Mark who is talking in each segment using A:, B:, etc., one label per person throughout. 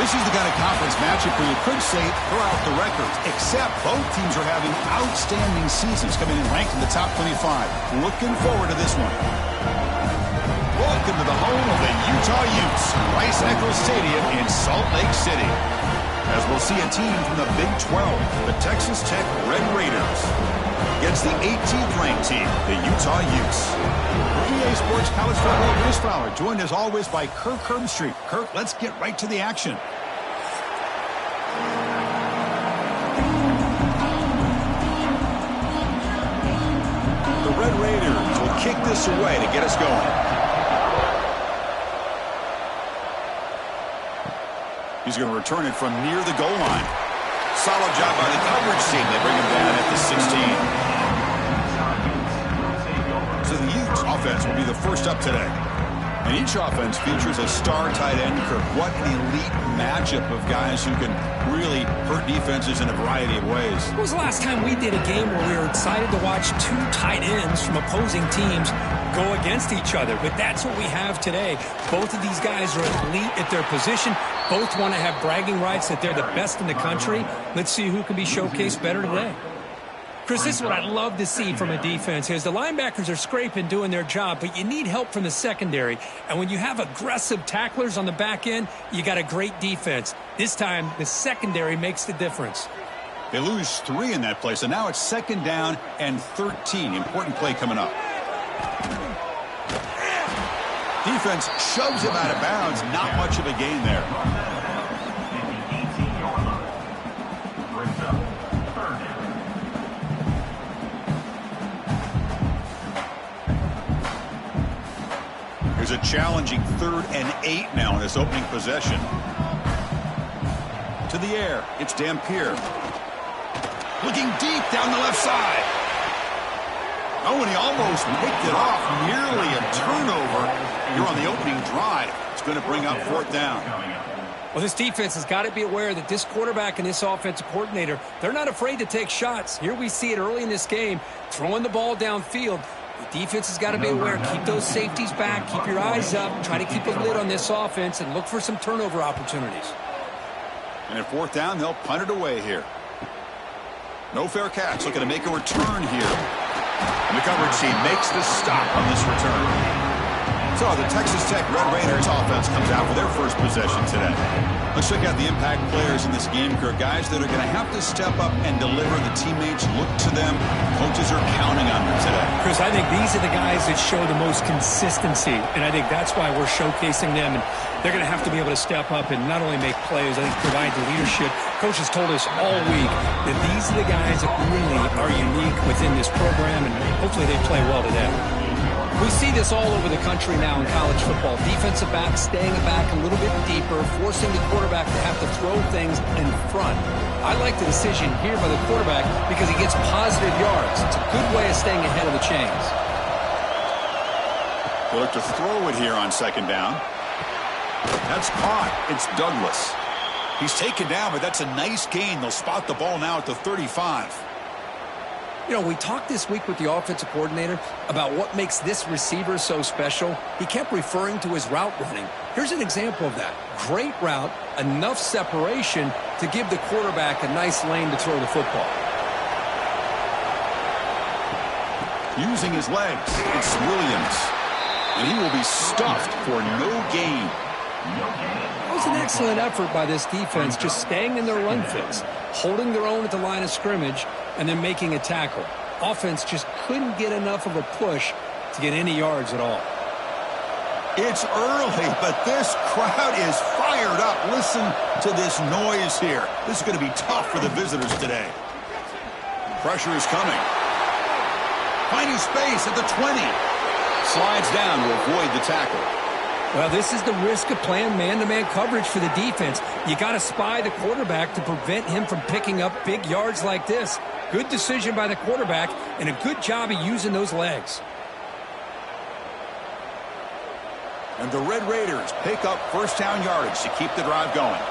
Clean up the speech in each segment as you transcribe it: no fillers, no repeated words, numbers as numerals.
A: This is the kind of conference matchup where you could say throw out the records, except both teams are having outstanding seasons, coming in ranked in the top 25. Looking forward to this one. Welcome to the home of the Utah Utes, Rice Eccles Stadium in Salt Lake City. As we'll see a team from the Big 12, the Texas Tech Redraiders, against the 18th ranked team, the Utah Utes. For EA Sports College Football, Chris Fowler, joined as always by Kirk Herbstreit. Kirk, let's get right to the action. The Redraiders will kick this away to get us going. He's going to return it from near the goal line. Solid job by the coverage team. They bring him down at the 16. So the Utes offense will be the first up today. And each offense features a star tight end. Kirk, what an elite matchup of guys who can really hurt defenses in a variety of ways.
B: When was the last time we did a game where we were excited to watch two tight ends from opposing teams go against each other? But that's what we have today. Both of these guys are elite at their position. Both want to have bragging rights that they're the best in the country. Let's see who can be showcased better today. Chris, this is what I love to see from a defense. Is the linebackers are scraping, doing their job, but you need help from the secondary. And when you have aggressive tacklers on the back end, you got a great defense. This time, the secondary makes the difference.
A: They lose 3 in that play, so now it's 2nd down and 13. Important play coming up. Defense shoves him out of bounds. Not much of a gain there. There's a challenging 3rd and 8 now in this opening possession. To the air, it's Dampier. Looking deep down the left side. Oh, and he almost picked it off. Nearly a turnover here on the opening drive. It's going to bring up 4th down.
B: Well, this defense has got to be aware that this quarterback and this offensive coordinator, they're not afraid to take shots. Here we see it early in this game, throwing the ball downfield. The defense has got to be aware. Keep those safeties back. Keep your eyes up. Try to keep a lid on this offense and look for some turnover opportunities.
A: And at 4th down, they'll punt it away here. No fair catch. Looking to make a return here. And the coverage team makes the stop on this return. So the Texas Tech Redraiders offense comes out for their first possession today. Let's check out the impact players in this game, Kirk. Guys that are going to have to step up and deliver. The teammates look to them. Coaches are counting on them today.
B: Chris, I think these are the guys that show the most consistency, and I think that's why we're showcasing them. And they're going to have to be able to step up and not only make plays, I think provide the leadership. Coach has told us all week that these are the guys that really are unique within this program, and hopefully they play well today. We see this all over the country now in college football. Defensive backs staying back a little bit deeper, forcing the quarterback to have to throw things in front. I like the decision here by the quarterback because he gets positive yards. It's a good way of staying ahead of the chains.
A: They look to throw it here on 2nd down. That's caught. It's Douglas. He's taken down, but that's a nice gain. They'll spot the ball now at the 35.
B: You know, we talked this week with the offensive coordinator about what makes this receiver so special. He kept referring to his route running. Here's an example of that. Great route, enough separation to give the quarterback a nice lane to throw the football.
A: Using his legs, it's Williams. And he will be stuffed for no gain.
B: That was an excellent effort by this defense, just staying in their run fits, holding their own at the line of scrimmage, and then making a tackle. Offense just couldn't get enough of a push to get any yards at all.
A: It's early, but this crowd is fired up. Listen to this noise here. This is going to be tough for the visitors today. Pressure is coming. Finding space at the 20. Slides down to avoid the tackle.
B: Well, this is the risk of playing man-to-man coverage for the defense. You got to spy the quarterback to prevent him from picking up big yards like this. Good decision by the quarterback and a good job of using those legs.
A: And the Redraiders pick up 1st down yardage to keep the drive going.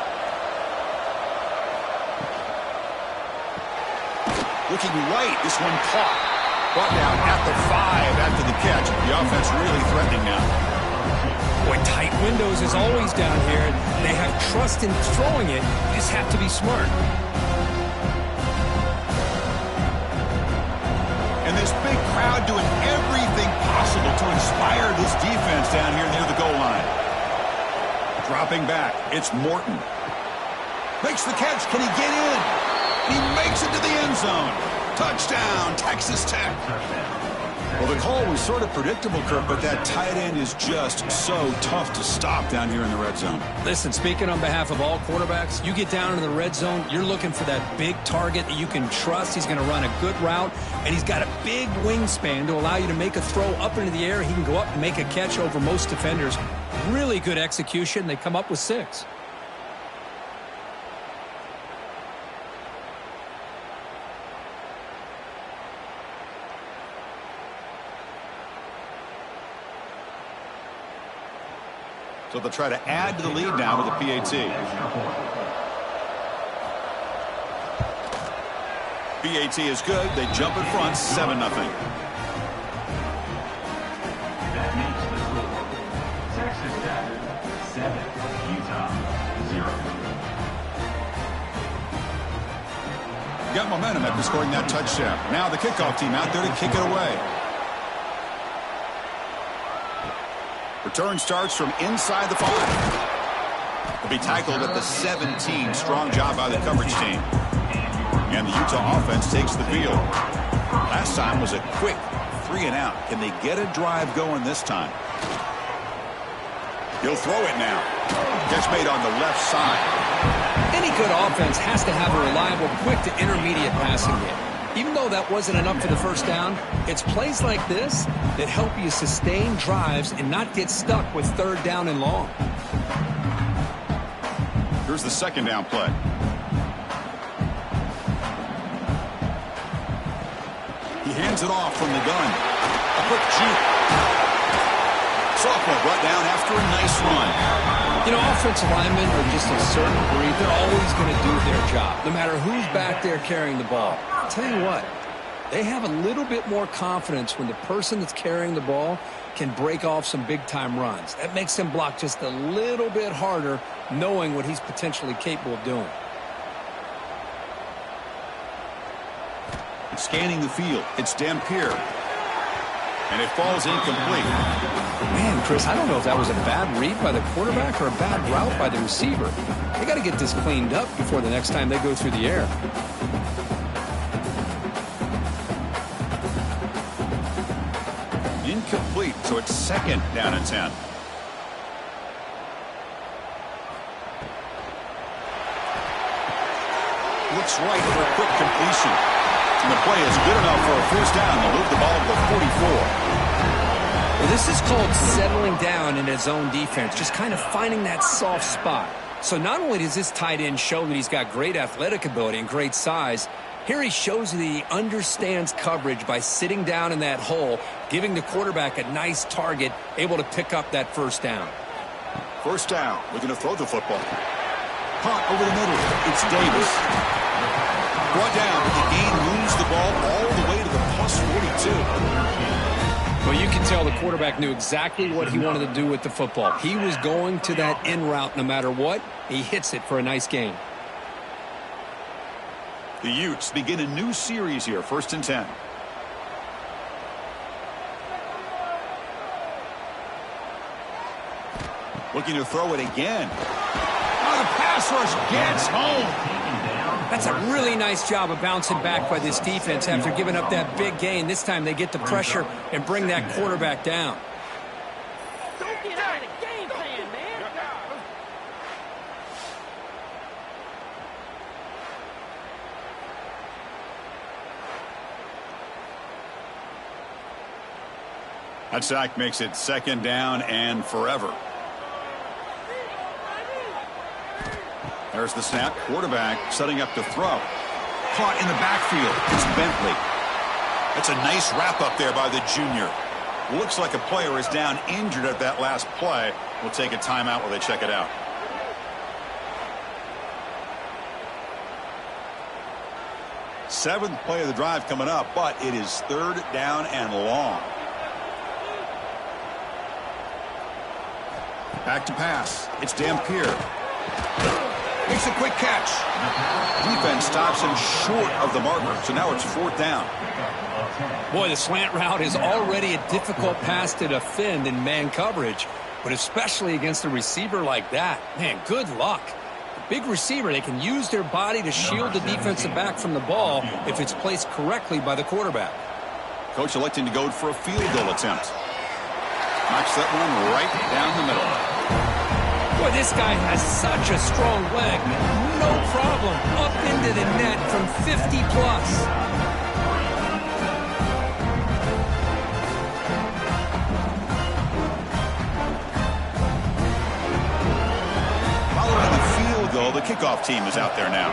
A: Looking right, this one caught. Brought down at the 5 after the catch. The offense really threatening now.
B: Boy, tight windows is always down here. They have trust in throwing it. You just have to be smart.
A: And this big crowd doing everything possible to inspire this defense down here near the goal line. Dropping back, it's Morton. Makes the catch. Can he get in? He makes it to the end zone. Touchdown, Texas Tech. Well, the call was sort of predictable, Kirk, but that tight end is just so tough to stop down here in the red zone.
B: Listen, speaking on behalf of all quarterbacks, you get down into the red zone, you're looking for that big target that you can trust. He's going to run a good route, and he's got a big wingspan to allow you to make a throw up into the air. He can go up and make a catch over most defenders. Really good execution. They come up with 6.
A: So they'll try to add to the lead now with a PAT. PAT is good. They jump in front, 7-0.
C: That makes the score. Texas Tech 7, Utah 0.
A: Got momentum after scoring that touchdown. Now the kickoff team out there to kick it away. Return starts from inside the 5. Will be tackled at the 17. Strong job by the coverage team. And the Utah offense takes the field. Last time was a quick 3-and-out. Can they get a drive going this time? He'll throw it now. Catch made on the left side.
B: Any good offense has to have a reliable, quick to intermediate passing game. Even though that wasn't enough for the first down, it's plays like this that help you sustain drives and not get stuck with 3rd down and long.
A: Here's the 2nd down play. He hands it off from the gun. A quick juke. Sophomore brought down after a nice run.
B: You know, offensive linemen are just a certain breed. They're always going to do their job, no matter who's back there carrying the ball. I'll tell you what, they have a little bit more confidence when the person that's carrying the ball can break off some big-time runs. That makes them block just a little bit harder, knowing what he's potentially capable of doing.
A: Scanning the field, it's Dampier. And it falls incomplete.
B: Man, Chris, I don't know if that was a bad read by the quarterback or a bad route by the receiver. They got to get this cleaned up before the next time they go through the air.
A: Incomplete, so it's 2nd down and 10. Looks right for a quick completion. And the play is good enough for a 1st down. They'll move the ball to the 44.
B: Well, this is called settling down in his zone defense, just kind of finding that soft spot. So not only does this tight end show that he's got great athletic ability and great size, here he shows that he understands coverage by sitting down in that hole, giving the quarterback a nice target, able to pick up that 1st down.
A: 1st down. Looking to throw the football. Caught over the middle. It's Davis. Brought down. The gain moves the ball all the way to the plus 42.
B: Well, you can tell the quarterback knew exactly what he wanted to do with the football. He was going to that in route no matter what. He hits it for a nice gain.
A: The Utes begin a new series here, 1st and 10. Looking to throw it again. Oh, the pass rush gets home.
B: That's a really nice job of bouncing back by this defense after giving up that big gain. This time they get the pressure and bring that quarterback down.
D: Don't get out of the game plan, man.
A: That sack makes it 2nd down and forever. There's the snap. Quarterback setting up to throw. Caught in the backfield. It's Bentley. That's a nice wrap up there by the junior. Looks like a player is down injured at that last play. We'll take a timeout while they check it out. Seventh play of the drive coming up, but it is 3rd down and long. Back to pass. It's Dampier. Makes a quick catch. Defense stops him short of the marker, so now it's 4th down.
B: Boy, the slant route is already a difficult pass to defend in man coverage, but especially against a receiver like that. Man, good luck. A big receiver, they can use their body to shield the defensive back from the ball if it's placed correctly by the quarterback.
A: Coach electing to go for a field goal attempt. Knocks that one right down the middle.
B: Boy, this guy has such a strong leg. No problem. Up into the net from 50 plus.
A: Following the field goal, the kickoff team is out there now.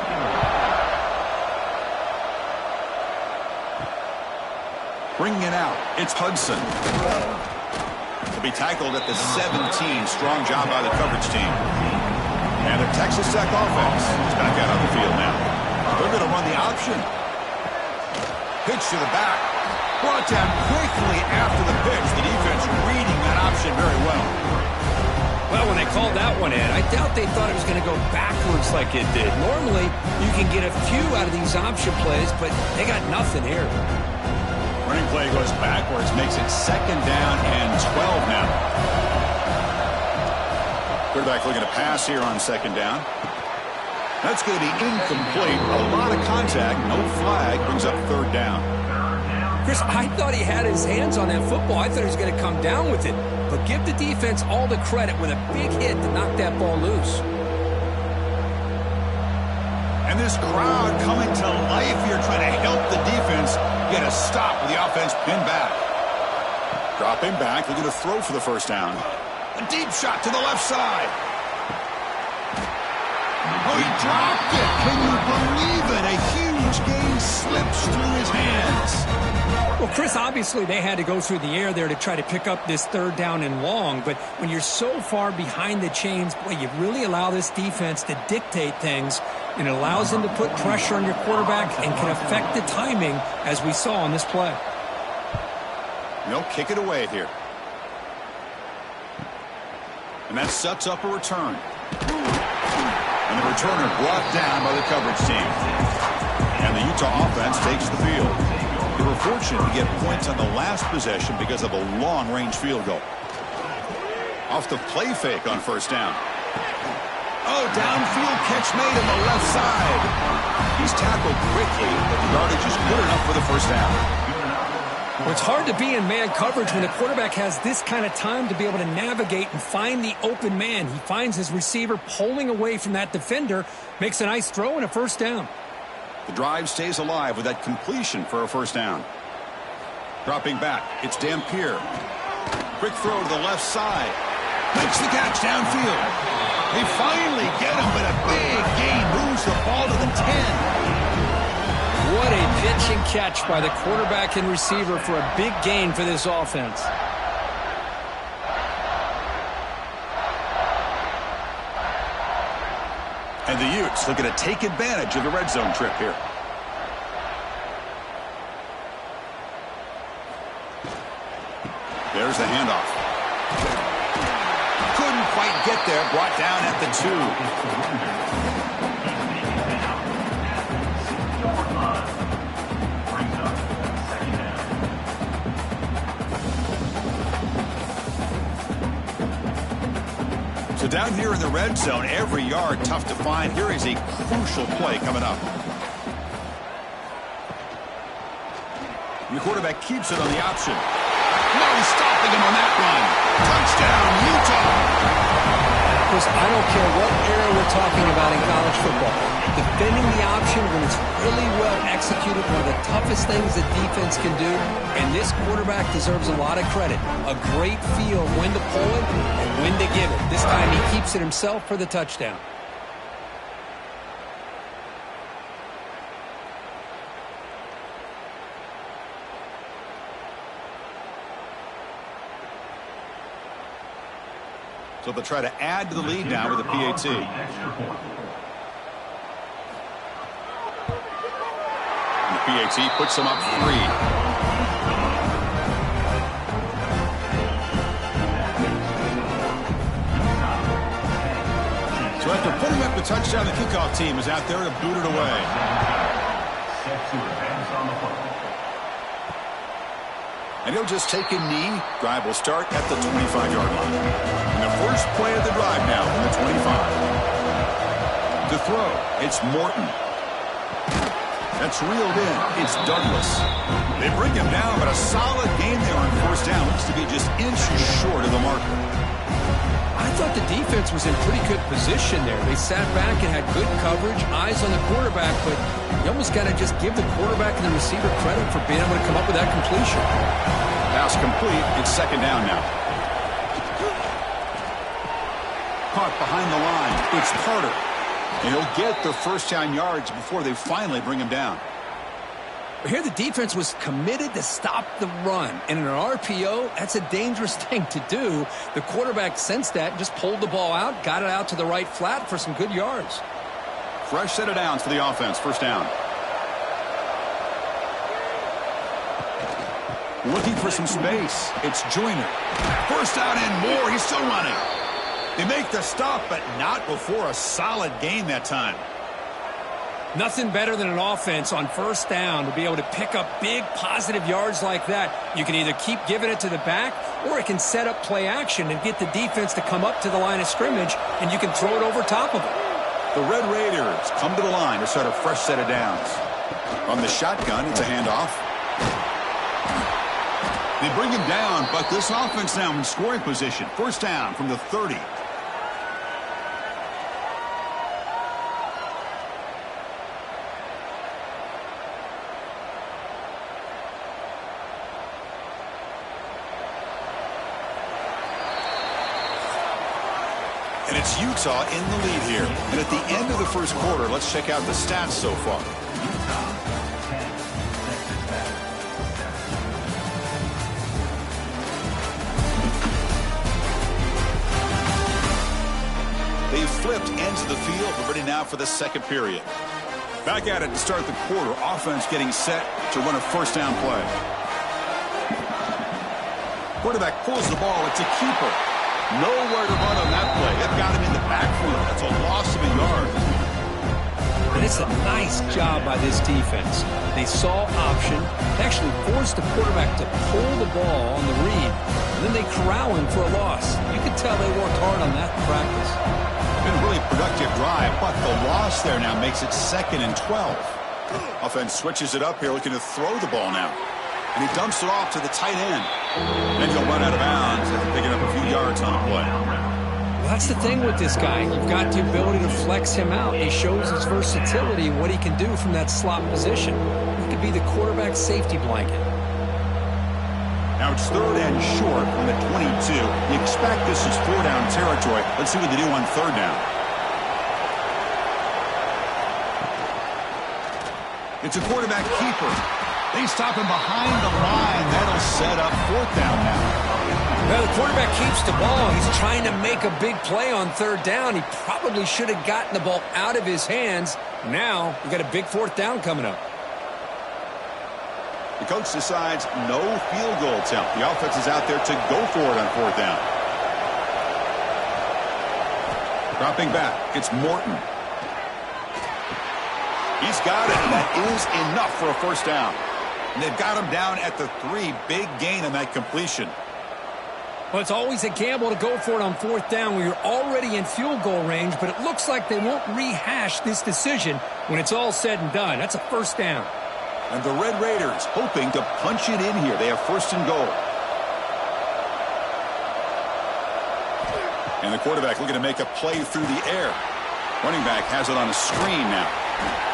A: Bringing it out, it's Hudson. He'll be tackled at the 17. Strong job by the coverage team. And the Texas Tech offense is back out on the field now. They're going to run the option. Pitch to the back. Brought down quickly after the pitch. The defense reading that option very well.
B: Well, when they called that one in, I doubt they thought it was going to go backwards like it did. Normally, you can get a few out of these option plays, but they got nothing here.
A: Running play goes backwards, makes it 2nd down and 12 now. Quarterback looking to pass here on 2nd down. That's going to be incomplete. A lot of contact, no flag, brings up 3rd down.
B: Chris, I thought he had his hands on that football. I thought he was going to come down with it. But give the defense all the credit with a big hit to knock that ball loose.
A: And this crowd coming to life here trying to help the defense get a stop with the offense pinned back. Dropping back, looking to throw for the 1st down. A deep shot to the left side. Oh, he dropped it. Can you believe it? A huge gain slips through his hands.
B: Well, Chris, obviously they had to go through the air there to try to pick up this 3rd down and long, but when you're so far behind the chains, boy, you really allow this defense to dictate things, and it allows them to put pressure on your quarterback and can affect the timing, as we saw on this play.
A: They'll kick it away here. And that sets up a return. And the returner brought down by the coverage team. And the Utah offense takes the field. They were fortunate to get points on the last possession because of a long-range field goal. Off the play fake on 1st down. Oh, downfield catch made on the left side. He's tackled quickly, but the yardage is good enough for the 1st down.
B: Well, it's hard to be in man coverage when the quarterback has this kind of time to be able to navigate and find the open man. He finds his receiver pulling away from that defender, makes a nice throw and a 1st down.
A: The drive stays alive with that completion for a 1st down. Dropping back, it's Dampier. Quick throw to the left side. Makes the catch downfield. They finally get him, but a big gain moves the ball to the 10.
B: What a pitch and catch by the quarterback and receiver for a big gain for this offense.
A: And the Utes looking to take advantage of the red zone trip here. There's the handoff. Couldn't quite get there. Brought down at the 2. So down here in the red zone, every yard tough to find. Here is a crucial play coming up. The quarterback keeps it on the option. No stopping him on that run. Touchdown, Utah.
B: Of course, I don't care what era we're talking about in college football. Defending the option when it's really well executed, one of the toughest things that defense can do, and this quarterback deserves a lot of credit. A great feel of when to pull it and when to give it. This time he keeps it himself for the touchdown.
A: So they'll try to add to the lead now with a PAT. And the PAT puts them up 3. The touchdown, the kickoff team is out there to boot it away.
C: Set to advance on the football.
A: And he'll just take a knee. Drive will start at the 25-yard line. And the first play of the drive now from the 25. To throw, it's Morton. That's reeled in. It's Douglas. They bring him down, but a solid game there on first down. Looks to be just inches short of the marker.
B: I thought the defense was in pretty good position there. They sat back and had good coverage, eyes on the quarterback, but you almost got to just give the quarterback and the receiver credit for being able to come up with that completion.
A: Pass complete. It's second down now. Caught behind the line. It's Carter. And he'll get the first down yards before they finally bring him down.
B: Here the defense was committed to stop the run. And in an RPO, that's a dangerous thing to do. The quarterback sensed that, just pulled the ball out, got it out to the right flat for some good yards.
A: Fresh set of downs for the offense. First down. Looking for some space. It's Joyner. First down and more. He's still running. They make the stop, but not before a solid gain that time.
B: Nothing better than an offense on first down to be able to pick up big positive yards like that. You can either keep giving it to the back, or it can set up play action and get the defense to come up to the line of scrimmage, and you can throw it over top of it.
A: The Red Raiders come to the line to start a fresh set of downs. On the shotgun, it's a handoff. They bring him down, but this offense now in scoring position. First down from the 30. And it's Utah in the lead here. And at the end of the first quarter, let's check out the stats so far. They've flipped ends of the field. We're ready now for the second period. Back at it to start the quarter. Offense getting set to run a first down play. Quarterback pulls the ball. It's a keeper. Nowhere to run on that play. They've got him in the backfield. That's a loss of a yard.
B: And it's a nice job by this defense. They saw option. They actually forced the quarterback to pull the ball on the read. And then they corral him for a loss. You could tell they worked hard on that in practice.
A: Been a really productive drive, but the loss there now makes it 2nd and 12. Offense switches it up here, looking to throw the ball now. And he dumps it off to the tight end. And he'll run out of bounds after picking up a few yards on the play.
B: Well, that's the thing with this guy. You've got the ability to flex him out. He shows his versatility and what he can do from that slot position. He could be the quarterback safety blanket.
A: Now it's 3rd and short from the 22. You expect this is 4-down territory. Let's see what they do on 3rd down. It's a quarterback keeper. They stop him behind the line. That'll set up 4th down now.
B: Well, the quarterback keeps the ball. He's trying to make a big play on 3rd down. He probably should have gotten the ball out of his hands. Now, you got a big 4th down coming up.
A: The coach decides no field goal attempt. The offense is out there to go for it on 4th down. Dropping back, it's Morton. He's got it, and that is enough for a first down. And they've got him down at the 3. Big gain on that completion.
B: Well, it's always a gamble to go for it on 4th down when you're already in field goal range, but it looks like they won't rehash this decision when it's all said and done. That's a first down.
A: And the Red Raiders hoping to punch it in here. They have 1st and goal. And the quarterback looking to make a play through the air. Running back has it on a screen now.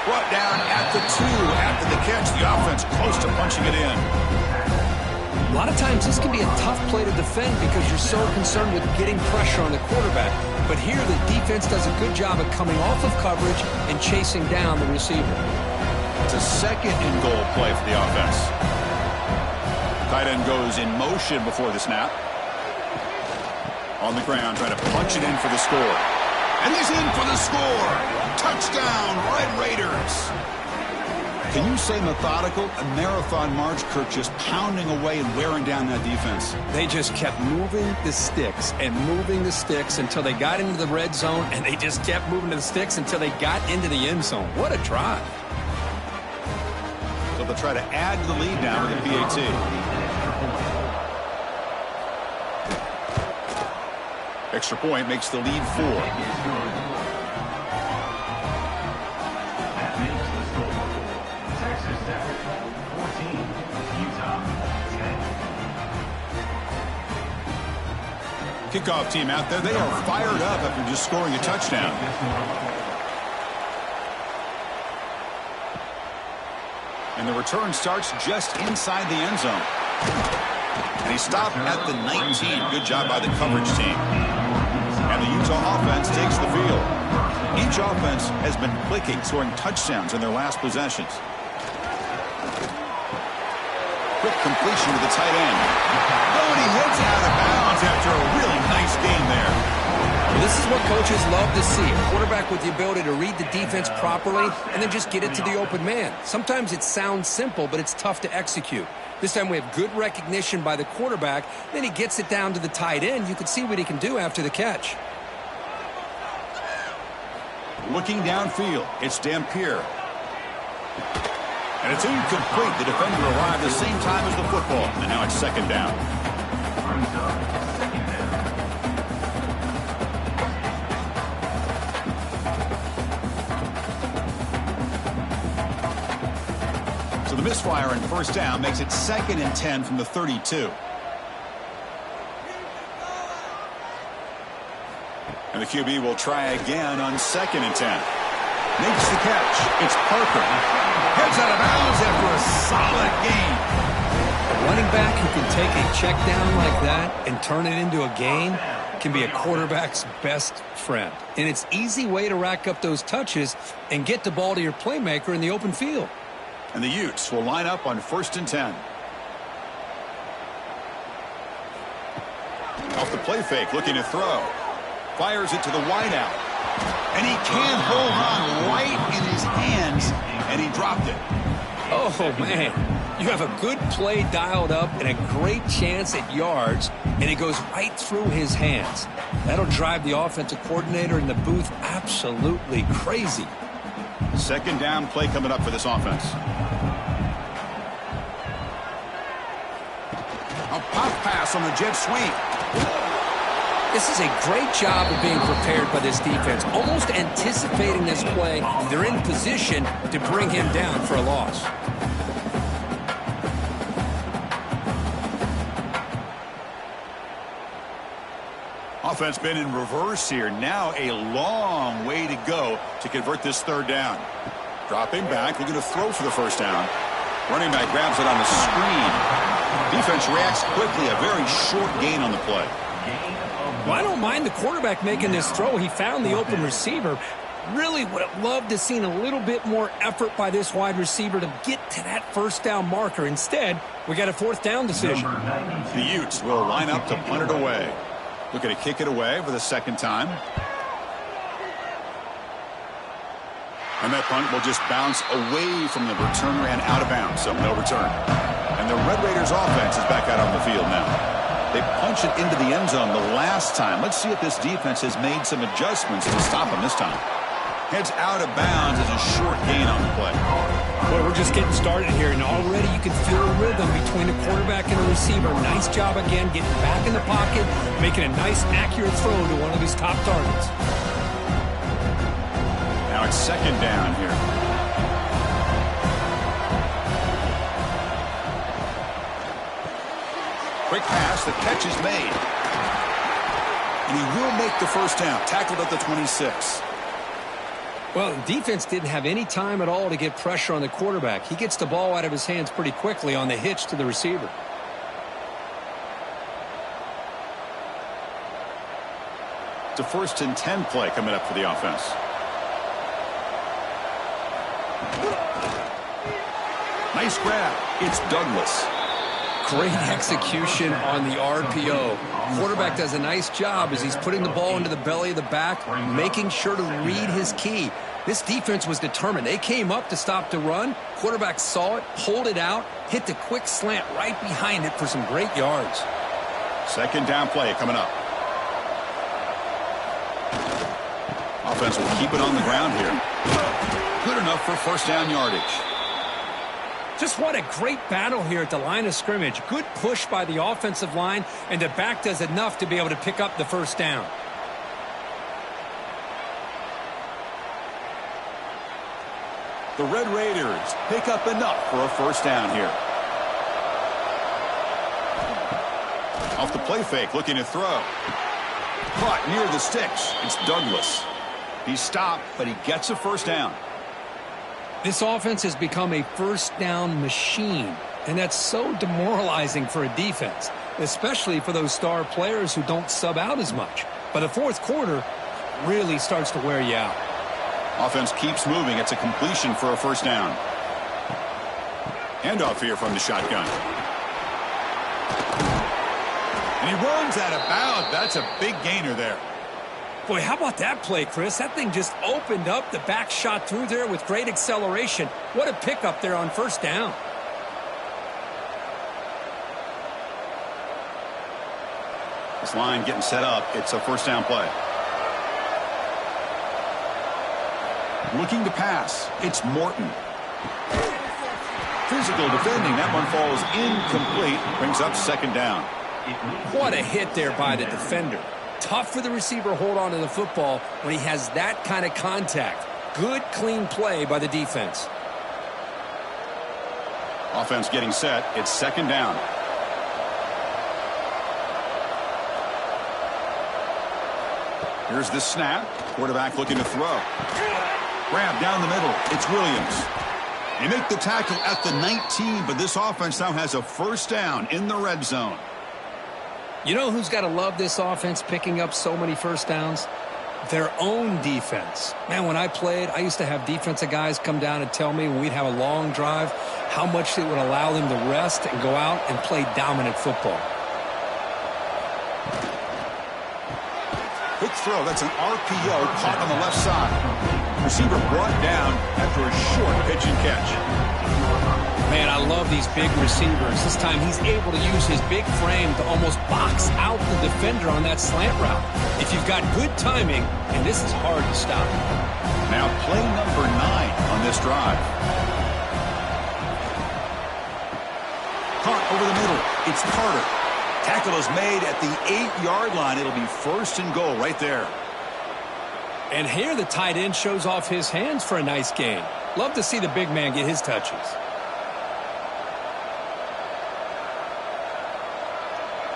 A: Brought down at the 2 after the catch. The offense close to punching it in.
B: A lot of times this can be a tough play to defend because you're so concerned with getting pressure on the quarterback. But here the defense does a good job of coming off of coverage and chasing down the receiver.
A: It's a 2nd and goal play for the offense. Tight end goes in motion before the snap. On the ground, trying to punch it in for the score. And he's in for the score. Touchdown, Red Raiders. Can you say methodical? A marathon march, Kirk, just pounding away and wearing down that defense.
B: They just kept moving the sticks and moving the sticks until they got into the red zone, and they just kept moving to the sticks until they got into the end zone. What a drive.
A: So they'll try to add to the lead now with a PAT. Extra point makes the lead 4. Kickoff team out there, they are fired up after just scoring a touchdown. And the return starts just inside the end zone. And he stopped at the 19. Good job by the coverage team. And the Utah offense takes the field. Each offense has been clicking, scoring touchdowns in their last possessions. Quick completion to the tight end. Oh, and he heads out of bounds after a really nice game there.
B: Well, this is what coaches love to see. A quarterback with the ability to read the defense properly and then just get it to the open man. Sometimes it sounds simple, but it's tough to execute. This time we have good recognition by the quarterback. Then he gets it down to the tight end. You can see what he can do after the catch.
A: Looking downfield, it's Dampier. And it's incomplete. The defender arrived the same time as the football. And now it's second down. So the misfire and first down makes it 2nd and 10 from the 32. And the QB will try again on 2nd and 10. Makes the catch. It's Parker. Heads out of bounds after a solid game.
B: A running back who can take a check down like that and turn it into a gain can be a quarterback's best friend. And it's an easy way to rack up those touches and get the ball to your playmaker in the open field.
A: And the Utes will line up on 1st and 10. Off the play fake, looking to throw. Fires it to the wideout. And he can't hold on right in his hands, and he dropped it.
B: Oh, man. You have a good play dialed up and a great chance at yards, and it goes right through his hands. That'll drive the offensive coordinator in the booth absolutely crazy.
A: 2nd down play coming up for this offense. A pop pass on the jet sweep.
B: This is a great job of being prepared by this defense, almost anticipating this play. They're in position to bring him down for a loss.
A: Offense been in reverse here. Now a long way to go to convert this 3rd down. Dropping back, looking to throw for the first down. Running back grabs it on the screen. Defense reacts quickly. A very short gain on the play.
B: Well, I don't mind the quarterback making this throw. He found the open receiver. Really would have loved to have seen a little bit more effort by this wide receiver to get to that first down marker. Instead, we got a 4th down decision.
A: The Utes will line up to punt it away. Looking to kick it away for the 2nd time. And that punt will just bounce away from the return, ran out of bounds, so no return. And the Red Raiders offense is back out on the field now. They punched it into the end zone the last time. Let's see if this defense has made some adjustments to stop them this time. Heads out of bounds as a short gain on the play.
B: Well, we're just getting started here, and already you can feel a rhythm between the quarterback and the receiver. Nice job again getting back in the pocket, making a nice, accurate throw to one of his top targets.
A: Now it's 2nd down here. Quick pass, the catch is made. And he will make the first down, tackled at the 26.
B: Well, the defense didn't have any time at all to get pressure on the quarterback. He gets the ball out of his hands pretty quickly on the hitch to the receiver.
A: It's a 1st and 10 play coming up for the offense. Nice grab. It's Douglas.
B: Great execution on the RPO. Quarterback does a nice job as he's putting the ball into the belly of the back, making sure to read his key. This defense was determined. They came up to stop the run. Quarterback saw it, pulled it out, hit the quick slant right behind it for some great yards.
A: Second down play coming up. Offense will keep it on the ground here. Good enough for first down yardage.
B: Just what a great battle here at the line of scrimmage. Good push by the offensive line, and the back does enough to be able to pick up the first down.
A: The Red Raiders pick up enough for a first down here. Off the play fake, looking to throw. Caught near the sticks. It's Douglas. He's stopped, but he gets a first down.
B: This offense has become a first down machine, and that's so demoralizing for a defense, especially for those star players who don't sub out as much. By the fourth quarter, really starts to wear you out.
A: Offense keeps moving. It's a completion for a first down. Handoff here from the shotgun. And he runs out of bounds. That's a big gainer there.
B: Boy, how about that play, Chris? That thing just opened up. The back shot through there with great acceleration. What a pickup there on first down.
A: This line getting set up. It's a first down play. Looking to pass. It's Morton. Physical defending. That one falls incomplete. Brings up second down.
B: What a hit there by the defender. Tough for the receiver to hold on to the football when he has that kind of contact. Good, clean play by the defense.
A: Offense getting set. It's second down. Here's the snap. Quarterback looking to throw. Grab down the middle. It's Williams. They make the tackle at the 19, but this offense now has a first down in the red zone.
B: You know who's got to love this offense picking up so many first downs? Their own defense. Man, when I played, I used to have defensive guys come down and tell me when we'd have a long drive how much it would allow them to rest and go out and play dominant football.
A: Quick throw. That's an RPO caught on the left side. Receiver brought down after a short pitch and catch.
B: Man, I love these big receivers. This time he's able to use his big frame to almost box out the defender on that slant route. If you've got good timing, and this is hard to stop.
A: Now play number 9 on this drive. Caught over the middle. It's Carter. Tackle is made at the 8-yard line. It'll be first and goal right there.
B: And here the tight end shows off his hands for a nice gain. Love to see the big man get his touches.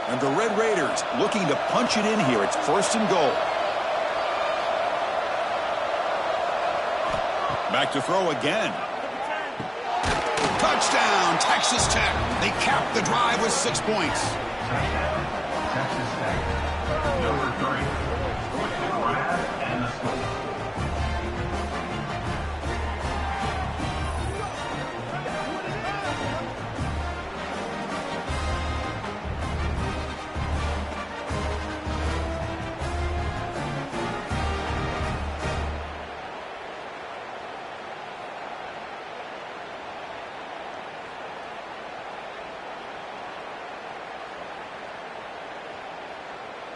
A: And the Red Raiders looking to punch it in here. It's first and goal. Back to throw again. Touchdown, Texas Tech. They cap the drive with 6 points.
C: Texas Tech. Number 3. Brad and the score.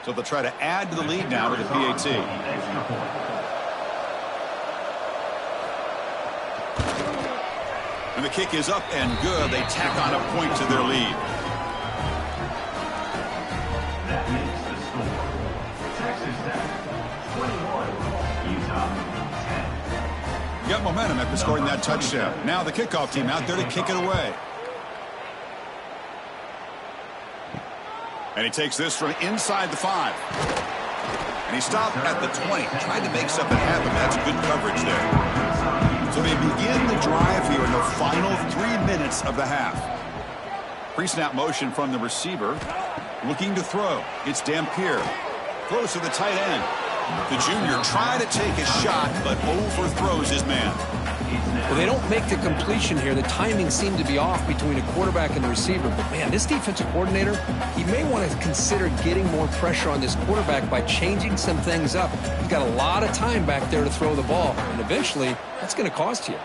A: So they'll try to add to the lead now with the PAT. And the kick is up and good. They tack on a point to their lead.
C: That makes the score. Texas Tech 21, Utah 10.
A: Got momentum after scoring that touchdown. Now the kickoff team out there to kick it away. And he takes this from inside the 5. And he stopped at the 20. Tried to make something happen. That's good coverage there. So they begin the drive here in the final 3 minutes of the half. Pre-snap motion from the receiver. Looking to throw. It's Dampier. Throws to the tight end. The junior tried to take a shot, but overthrows his man.
B: Well, they don't make the completion here. The timing seemed to be off between a quarterback and the receiver. But, man, this defensive coordinator, he may want to consider getting more pressure on this quarterback by changing some things up. He's got a lot of time back there to throw the ball, and eventually that's going to cost you.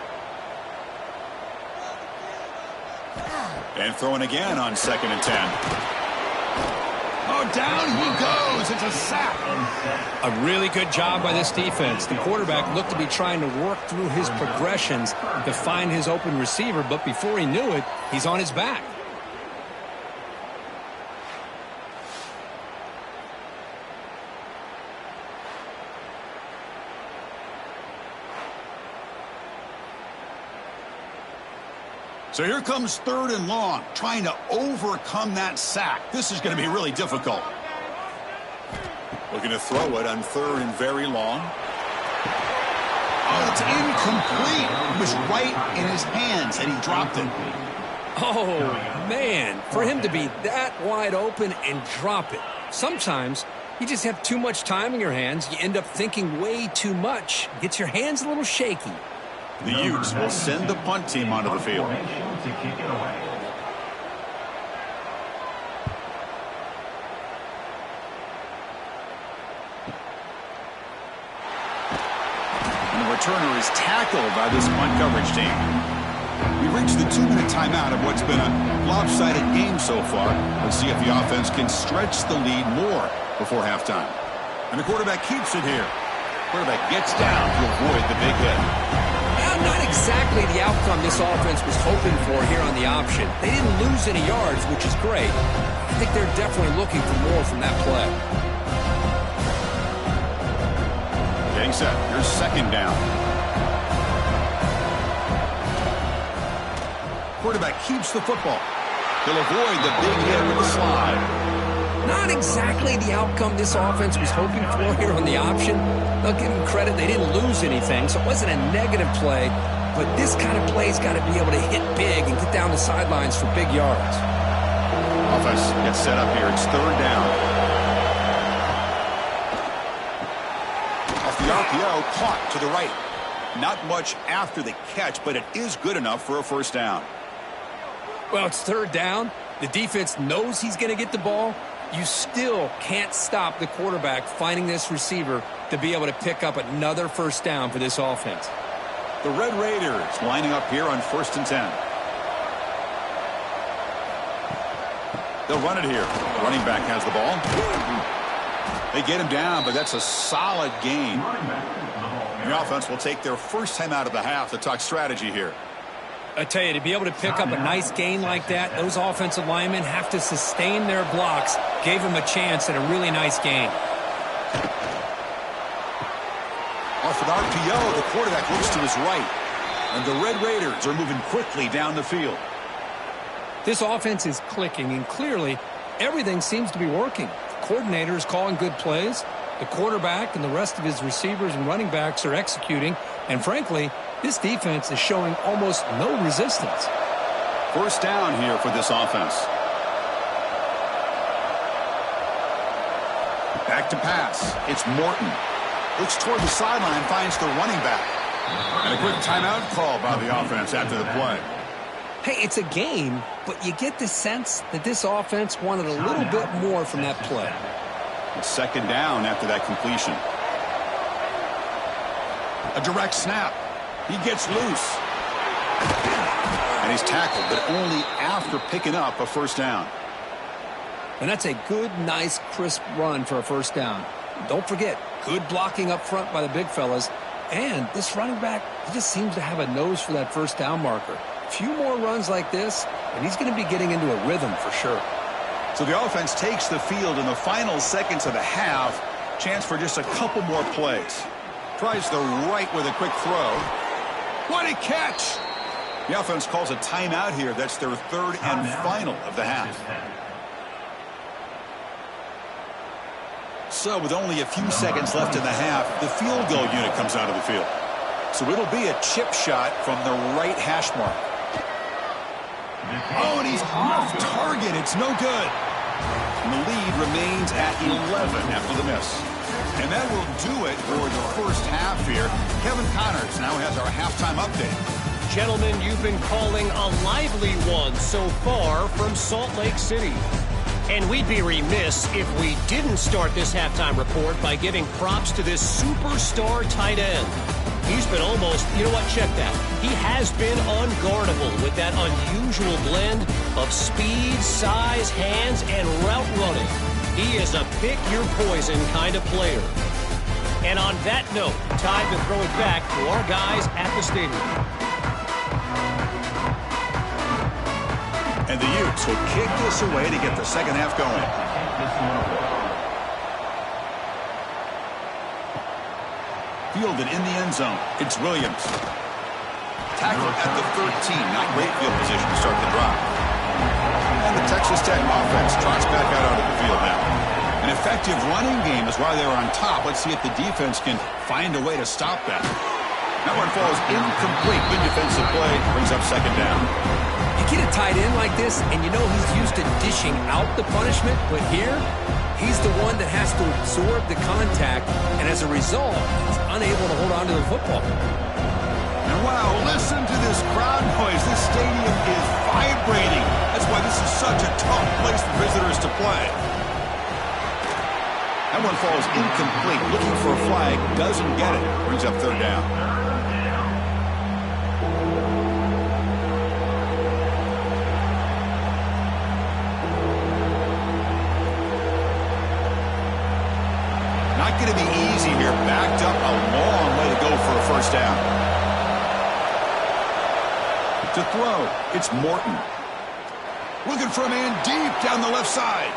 A: And throwing again on 2nd and 10. Oh, down he goes. It's a sack.
B: A really good job by this defense. The quarterback looked to be trying to work through his progressions to find his open receiver, but before he knew it, he's on his back.
A: So here comes 3rd and long, trying to overcome that sack. This is going to be really difficult. Looking to throw it on 3rd and very long. Oh, it's incomplete. It was right in his hands, and he dropped it.
B: Oh, man, for him to be that wide open and drop it. Sometimes you just have too much time in your hands. You end up thinking way too much. Gets your hands a little shaky.
A: The Utes will send the punt team onto the field.
C: To kick it away.
A: And the returner is tackled by this punt coverage team. We reached the 2-minute timeout of what's been a lopsided game so far. Let's see if the offense can stretch the lead more before halftime. And the quarterback keeps it here. Quarterback gets down to avoid the big hit.
B: Not exactly the outcome this offense was hoping for here on the option. They didn't lose any yards, which is great. I think they're definitely looking for more from that play.
A: Getting set. Here's 2nd down. Quarterback keeps the football. He'll avoid the big hit with the slide.
B: Not exactly the outcome this offense was hoping for here on the option. They'll give them credit. They didn't lose anything, so it wasn't a negative play. But this kind of play's got to be able to hit big and get down the sidelines for big yards.
A: Offense gets set up here. It's 3rd down. Off the RPO, caught to the right. Not much after the catch, but it is good enough for a 1st down.
B: Well, it's 3rd down. The defense knows he's going to get the ball. You still can't stop the quarterback finding this receiver to be able to pick up another 1st down for this offense.
A: The Red Raiders lining up here on 1st and 10. They'll run it here. The running back has the ball. They get him down, but that's a solid gain. The offense will take their first time out of the half to talk strategy here.
B: I tell you, to be able to pick up a nice gain like that, those offensive linemen have to sustain their blocks. Gave him a chance at a really nice gain.
A: Off an RPO, the quarterback looks to his right. And the Red Raiders are moving quickly down the field.
B: This offense is clicking, and clearly everything seems to be working. The coordinator is calling good plays. The quarterback and the rest of his receivers and running backs are executing. And frankly, this defense is showing almost no resistance.
A: 1st down here for this offense. Back to pass. It's Morton. Looks toward the sideline, finds the running back. And a quick timeout call by the offense after the play.
B: Hey, it's a game, but you get the sense that this offense wanted a little bit more from that play.
A: It's 2nd down after that completion. A direct snap. He gets loose. And he's tackled, but only after picking up a 1st down.
B: And that's a good, nice, crisp run for a 1st down. Don't forget, good blocking up front by the big fellas. And this running back, he just seems to have a nose for that 1st down marker. A few more runs like this, and he's going to be getting into a rhythm for sure.
A: So the offense takes the field in the final seconds of the half. Chance for just a couple more plays. Tries the right with a quick throw. What a catch! The offense calls a timeout here. That's their 3rd and final of the half. So with only a few seconds left in the half, the field goal unit comes out of the field. So it'll be a chip shot from the right hash mark. Oh, and he's off target. It's no good. And the lead remains at 11 after the miss. And that will do it for the first half here. Kevin Connors now has our halftime update.
E: Gentlemen, you've been calling a lively one so far from Salt Lake City. And we'd be remiss if we didn't start this halftime report by giving props to this superstar tight end. He's been almost, you know what, check that. He has been unguardable with that unusual blend of speed, size, hands, and route running. He is a pick-your-poison kind of player. And on that note, time to throw it back to our guys at the stadium.
A: And the Utes will kick this away to get the second half going. Fielded in the end zone. It's Williams. Tackled at the 13. Not great field position to start the drive. And the Texas Tech offense trots back out onto the field now. An effective running game is why they're on top. Let's see if the defense can find a way to stop that. That one falls incomplete. Good defensive play. Brings up second down.
B: You get a tight end like this, and you know he's used to dishing out the punishment, but here, he's the one that has to absorb the contact, and as a result, he's unable to hold on to the football.
A: And wow, listen to this crowd noise. This stadium is vibrating. That's why this is such a tough place for visitors to play. That one falls incomplete. Looking for a flag. Doesn't get it. Brings up third down. Not going to be easy here. Backed up a long way to go for a first down. To throw, it's Morton. Looking for a man deep down the left side.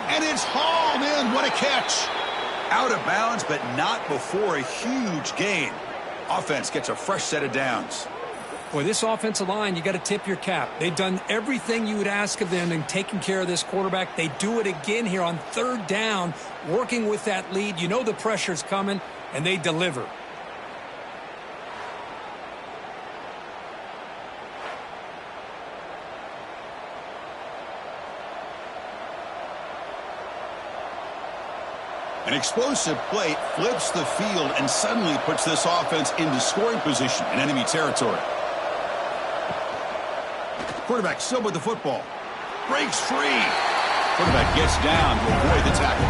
A: And it's Hall, man, what a catch. Out of bounds, but not before a huge gain. Offense gets a fresh set of downs.
B: Boy, this offensive line, you got to tip your cap. They've done everything you would ask of them in taking care of this quarterback. They do it again here on third down, working with that lead. You know the pressure's coming, and they deliver.
A: An explosive play flips the field and suddenly puts this offense into scoring position in enemy territory. Quarterback still with the football. Breaks free. Quarterback gets down to avoid the tackle.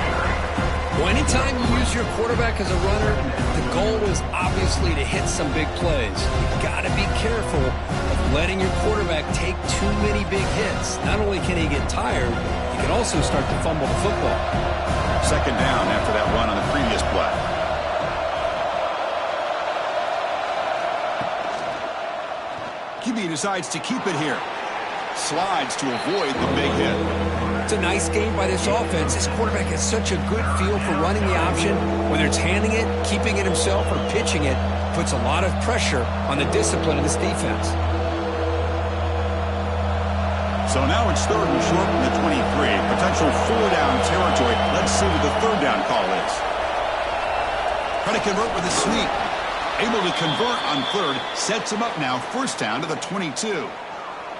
B: Well, anytime you use your quarterback as a runner, the goal is obviously to hit some big plays. You've got to be careful of letting your quarterback take too many big hits. Not only can he get tired, he can also start to fumble the football.
A: Second down after that run on the previous play. QB decides to keep it here. Slides to avoid the big hit.
B: It's a nice game by this offense. This quarterback has such a good feel for running the option. Whether it's handing it, keeping it himself, or pitching it, puts a lot of pressure on the discipline of this defense.
A: So now it's third and short from the 23. Potential four-down territory. Let's see what the third down call is. Trying to convert with a sneak. Able to convert on third. Sets him up now. First down to the 22.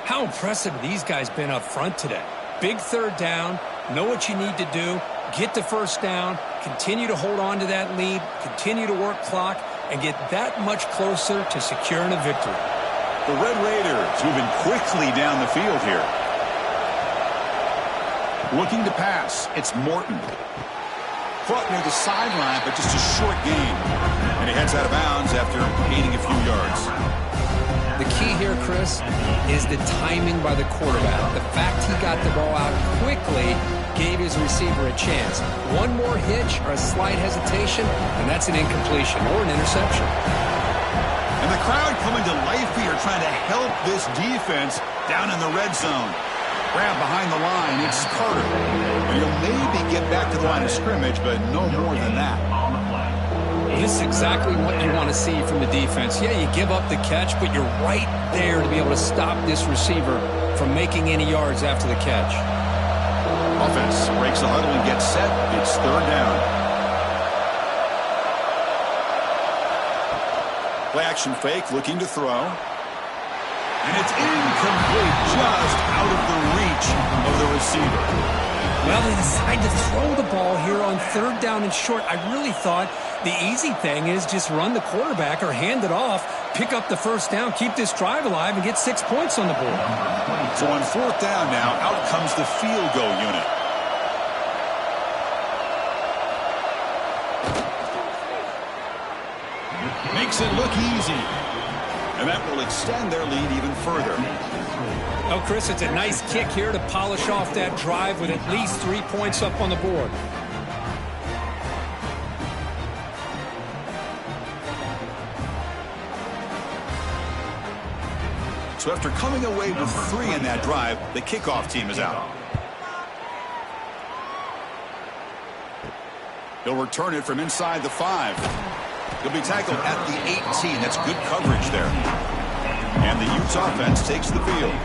B: How impressive have these guys been up front today? Big third down. Know what you need to do. Get the first down. Continue to hold on to that lead. Continue to work clock. And get that much closer to securing a victory.
A: The Red Raiders moving quickly down the field here. Looking to pass. It's Morton. Caught near the sideline, but just a short gain. And he heads out of bounds after gaining a few yards.
B: The key here, Chris, is the timing by the quarterback. The fact he got the ball out quickly gave his receiver a chance. One more hitch or a slight hesitation, and that's an incompletion or an interception.
A: And the crowd coming to life here, trying to help this defense down in the red zone. Grab behind the line, it's Carter. And he'll maybe get back to the line of scrimmage, but no more than that.
B: This is exactly what you want to see from the defense. Yeah, you give up the catch, but you're right there to be able to stop this receiver from making any yards after the catch.
A: Offense breaks the huddle and gets set. It's third down. Play action fake, looking to throw. And it's incomplete, just out of the reach of the receiver.
B: Well, they decide to throw the ball here on 3rd down and short. I really thought the easy thing is just run the quarterback or hand it off, pick up the 1st down, keep this drive alive, and get 6 points on the board.
A: So on 4th down now, out comes the field goal unit. Makes it look easy. And that will extend their lead even further.
B: Oh, Chris, it's a nice kick here to polish off that drive with at least 3 points up on the board.
A: So after coming away with 3 in that drive, the kickoff team is out. He'll return it from inside the 5. He'll be tackled at the 18. That's good coverage there. And the Utes offense takes the field.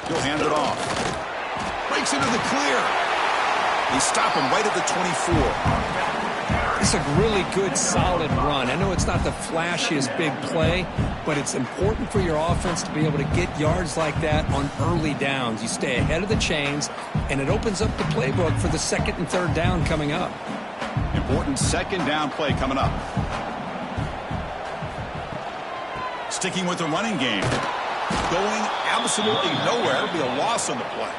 A: He'll hand it off. Breaks into the clear. They stop him right at the 24.
B: It's a really good, solid run. I know it's not the flashiest big play, but it's important for your offense to be able to get yards like that on early downs. You stay ahead of the chains, and it opens up the playbook for the 2nd and 3rd down coming up.
A: Important 2nd down play coming up. Sticking with the running game. Going absolutely nowhere. It'll be a loss on the play.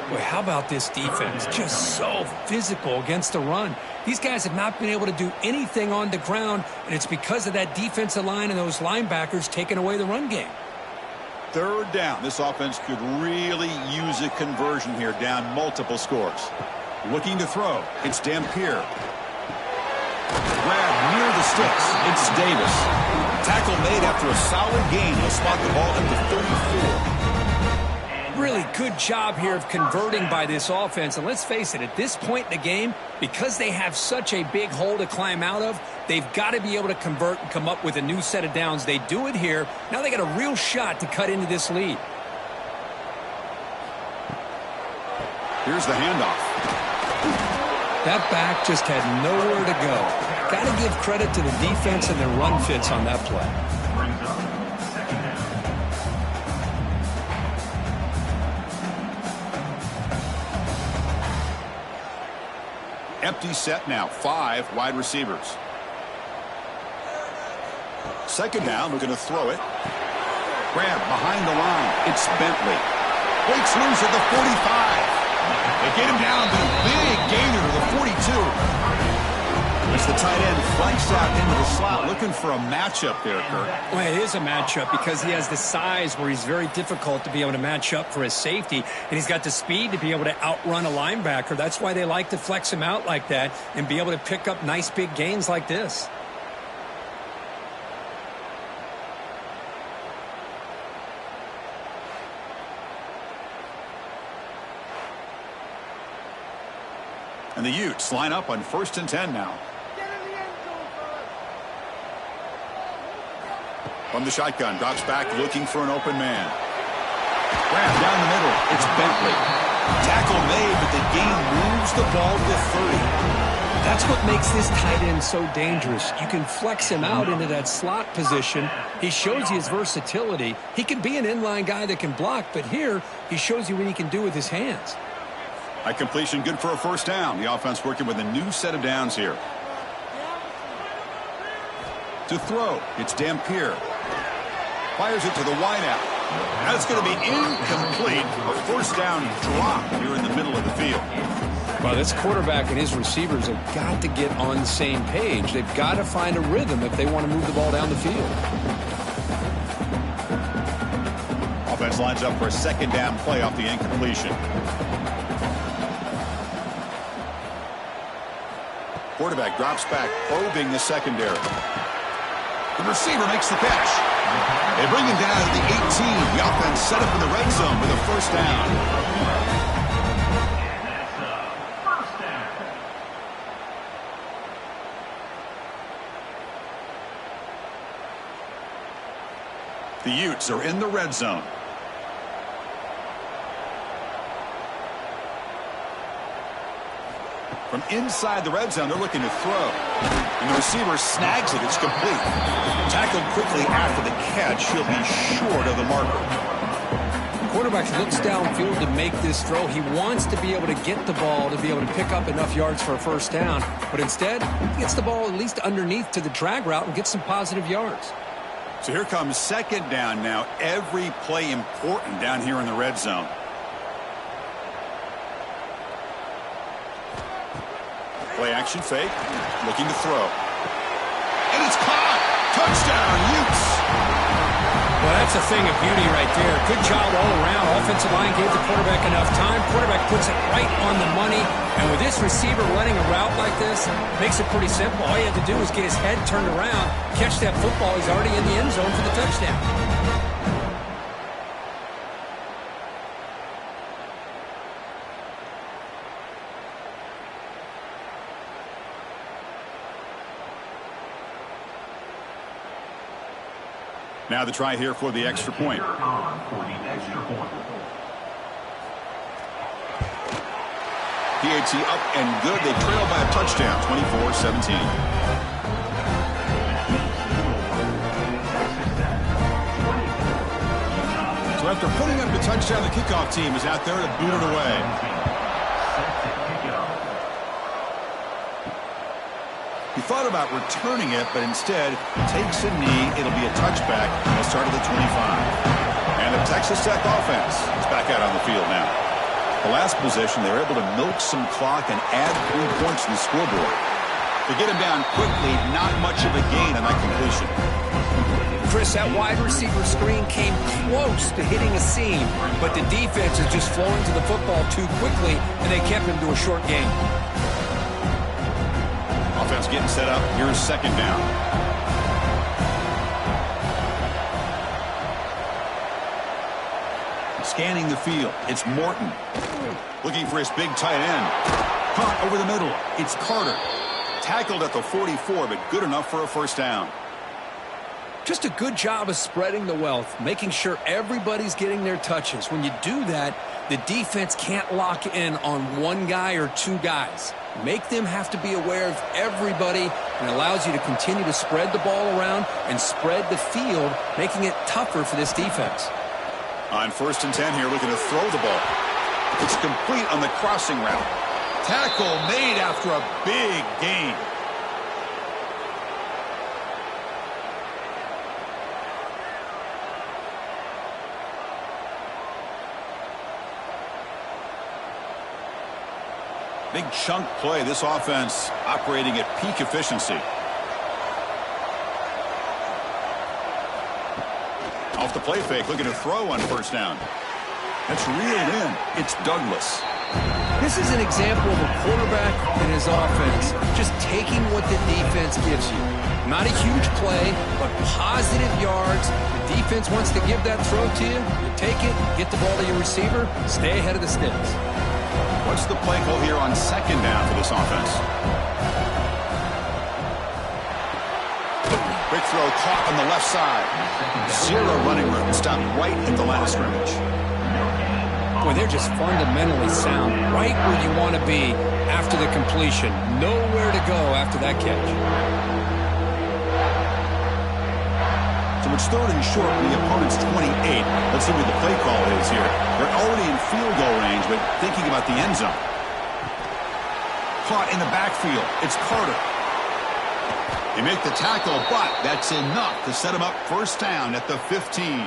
B: Boy, how about this defense? Just so physical against the run. These guys have not been able to do anything on the ground, and it's because of that defensive line and those linebackers taking away the run game.
A: 3rd down. This offense could really use a conversion here, down multiple scores. Looking to throw. It's Dampier. Grab near the sticks. It's Davis. Tackle made after a solid gain. He'll spot the ball at the 34.
B: Really good job here of converting by this offense. And let's face it, at this point in the game, because they have such a big hole to climb out of, they've got to be able to convert and come up with a new set of downs. They do it here. Now they got a real shot to cut into this lead.
A: Here's the handoff.
B: That back just had nowhere to go. Got to give credit to the defense and their run fits on that play.
A: Empty set now. 5 wide receivers. 2nd down. We're going to throw it. Grab behind the line. It's Bentley. Breaks loose at the 45. They get him down to a big gainer to the 42. As the tight end flanks out into the slot, looking for a matchup there, Kurt.
B: Well, it is a matchup because he has the size where he's very difficult to be able to match up for his safety, and he's got the speed to be able to outrun a linebacker. That's why they like to flex him out like that and be able to pick up nice big gains like this.
A: And the Utes line up on 1st and 10 now. From the shotgun, drops back looking for an open man. Grab down the middle. It's Bentley. Tackle made, but the gain moves the ball to 30.
B: That's what makes this tight end so dangerous. You can flex him out into that slot position. He shows you his versatility. He can be an inline guy that can block, but here he shows you what he can do with his hands.
A: High completion, good for a 1st down. The offense working with a new set of downs here. To throw, it's Dampier. Fires it to the wideout. That's going to be incomplete. A 1st down drop here in the middle of the field.
B: Well, this quarterback and his receivers have got to get on the same page. They've got to find a rhythm if they want to move the ball down the field.
A: Offense lines up for a 2nd down play off the incompletion. Quarterback drops back, probing the secondary. The receiver makes the catch. They bring him down to the 18. The offense set up in the red zone with a 1st down.
C: And that's a 1st down.
A: The Utes are in the red zone. From inside the red zone, they're looking to throw. And the receiver snags it. It's complete. Tackled quickly after the catch. He'll be short of the marker.
B: The quarterback looks downfield to make this throw. He wants to be able to get the ball to be able to pick up enough yards for a first down. But instead, he gets the ball at least underneath to the drag route and gets some positive yards.
A: So here comes second down now. Every play important down here in the red zone. Play action fake, looking to throw. And it's caught! Touchdown, Utes!
B: Well, that's a thing of beauty right there. Good job all around. Offensive line gave the quarterback enough time. Quarterback puts it right on the money. And with this receiver running a route like this, makes it pretty simple. All you have to do is get his head turned around, catch that football. He's already in the end zone for the touchdown.
A: Now the try here for the extra point.
C: For the extra point.
A: PAT up and good. They trail by a touchdown, 24-17. So after putting up the touchdown, the kickoff team is out there to boot it away. He thought about returning it, but instead takes a knee. It'll be a touchback. They'll start at the 25. And the Texas Tech offense is back out on the field now. The last possession, they were able to milk some clock and add 3 points to the scoreboard. To get him down quickly, not much of a gain on that completion.
B: Chris, that wide receiver screen came close to hitting a seam, but the defense is just flowing to the football too quickly, and they kept him to a short gain.
A: Offense getting set up. Here's second down. Scanning the field. It's Morton. Looking for his big tight end. Caught over the middle. It's Carter. Tackled at the 44, but good enough for a first down.
B: Just a good job of spreading the wealth, making sure everybody's getting their touches. When you do that, the defense can't lock in on one guy or two guys. Make them have to be aware of everybody, and allows you to continue to spread the ball around and spread the field, making it tougher for this defense.
A: On 1st and 10 here, looking to throw the ball. It's complete on the crossing route. Tackle made after a big gain. Big chunk play. This offense operating at peak efficiency. Off the play fake, looking to throw on first down. That's reeled in. It's Douglas.
B: This is an example of a quarterback and his offense just taking what the defense gives you. Not a huge play, but positive yards. The defense wants to give that throw to you. You take it, get the ball to your receiver, stay ahead of the sticks.
A: What's the play call here on second down for this offense? Quick throw caught on the left side. Zero running room. Stopped right at the line of scrimmage.
B: Boy, they're just fundamentally sound. Right where you want to be after the completion. Nowhere to go after that catch.
A: So it's 3rd and short from the opponent's 28. Let's see what the play call is here. They're already in field goal range, but thinking about the end zone. Caught in the backfield. It's Carter. They make the tackle, but that's enough to set him up first down at the 15.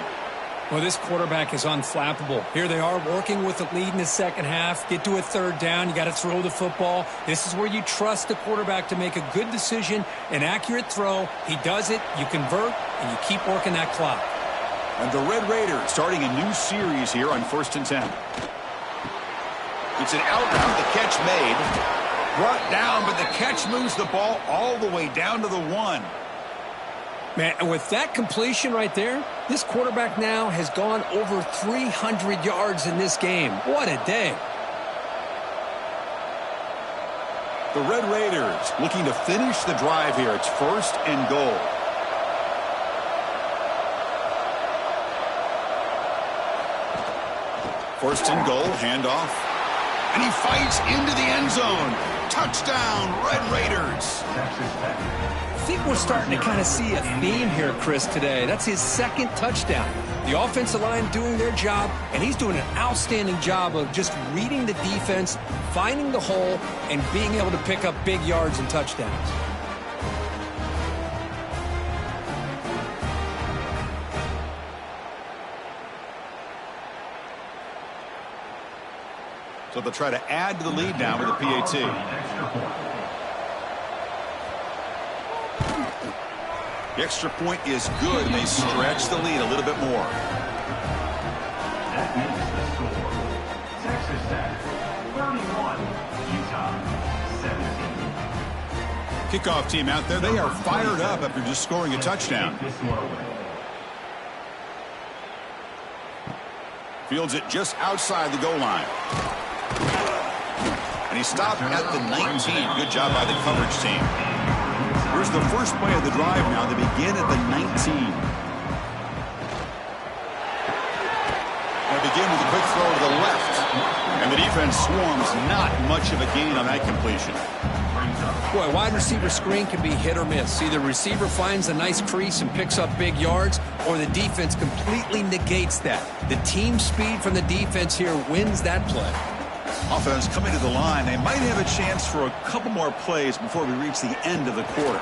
B: Well, this quarterback is unflappable. Here they are working with the lead in the second half. Get to a 3rd down. You got to throw the football. This is where you trust the quarterback to make a good decision, an accurate throw. He does it, you convert, and you keep working that clock.
A: And the Red Raiders starting a new series here on 1st and 10. It's an out route. The catch made. Brought down, but the catch moves the ball all the way down to the 1.
B: Man, and with that completion right there, this quarterback now has gone over 300 yards in this game. What a day.
A: The Red Raiders looking to finish the drive here. It's 1st and goal. First and goal, handoff. And he fights into the end zone. Touchdown, Red Raiders.
B: I think we're starting to kind of see a theme here, Chris, today. That's his second touchdown. The offensive line doing their job, and he's doing an outstanding job of just reading the defense, finding the hole, and being able to pick up big yards and touchdowns.
A: So they'll try to add to the lead now with a PAT. The extra point is good, and they stretch the lead a little bit more.
C: That is the score. Texas Tech 31, Utah 17.
A: Kickoff team out there. They are fired up after just scoring a touchdown. Fields it just outside the goal line. And he stopped at the 19. Good job by the coverage team. Here's the first play of the drive now. They begin at the 19. They begin with a quick throw to the left. And the defense swarms. Not much of a gain on that completion.
B: Boy, wide receiver screen can be hit or miss. Either receiver finds a nice crease and picks up big yards, or the defense completely negates that. The team speed from the defense here wins that play.
A: Offense coming to the line. They might have a chance for a couple more plays before we reach the end of the quarter.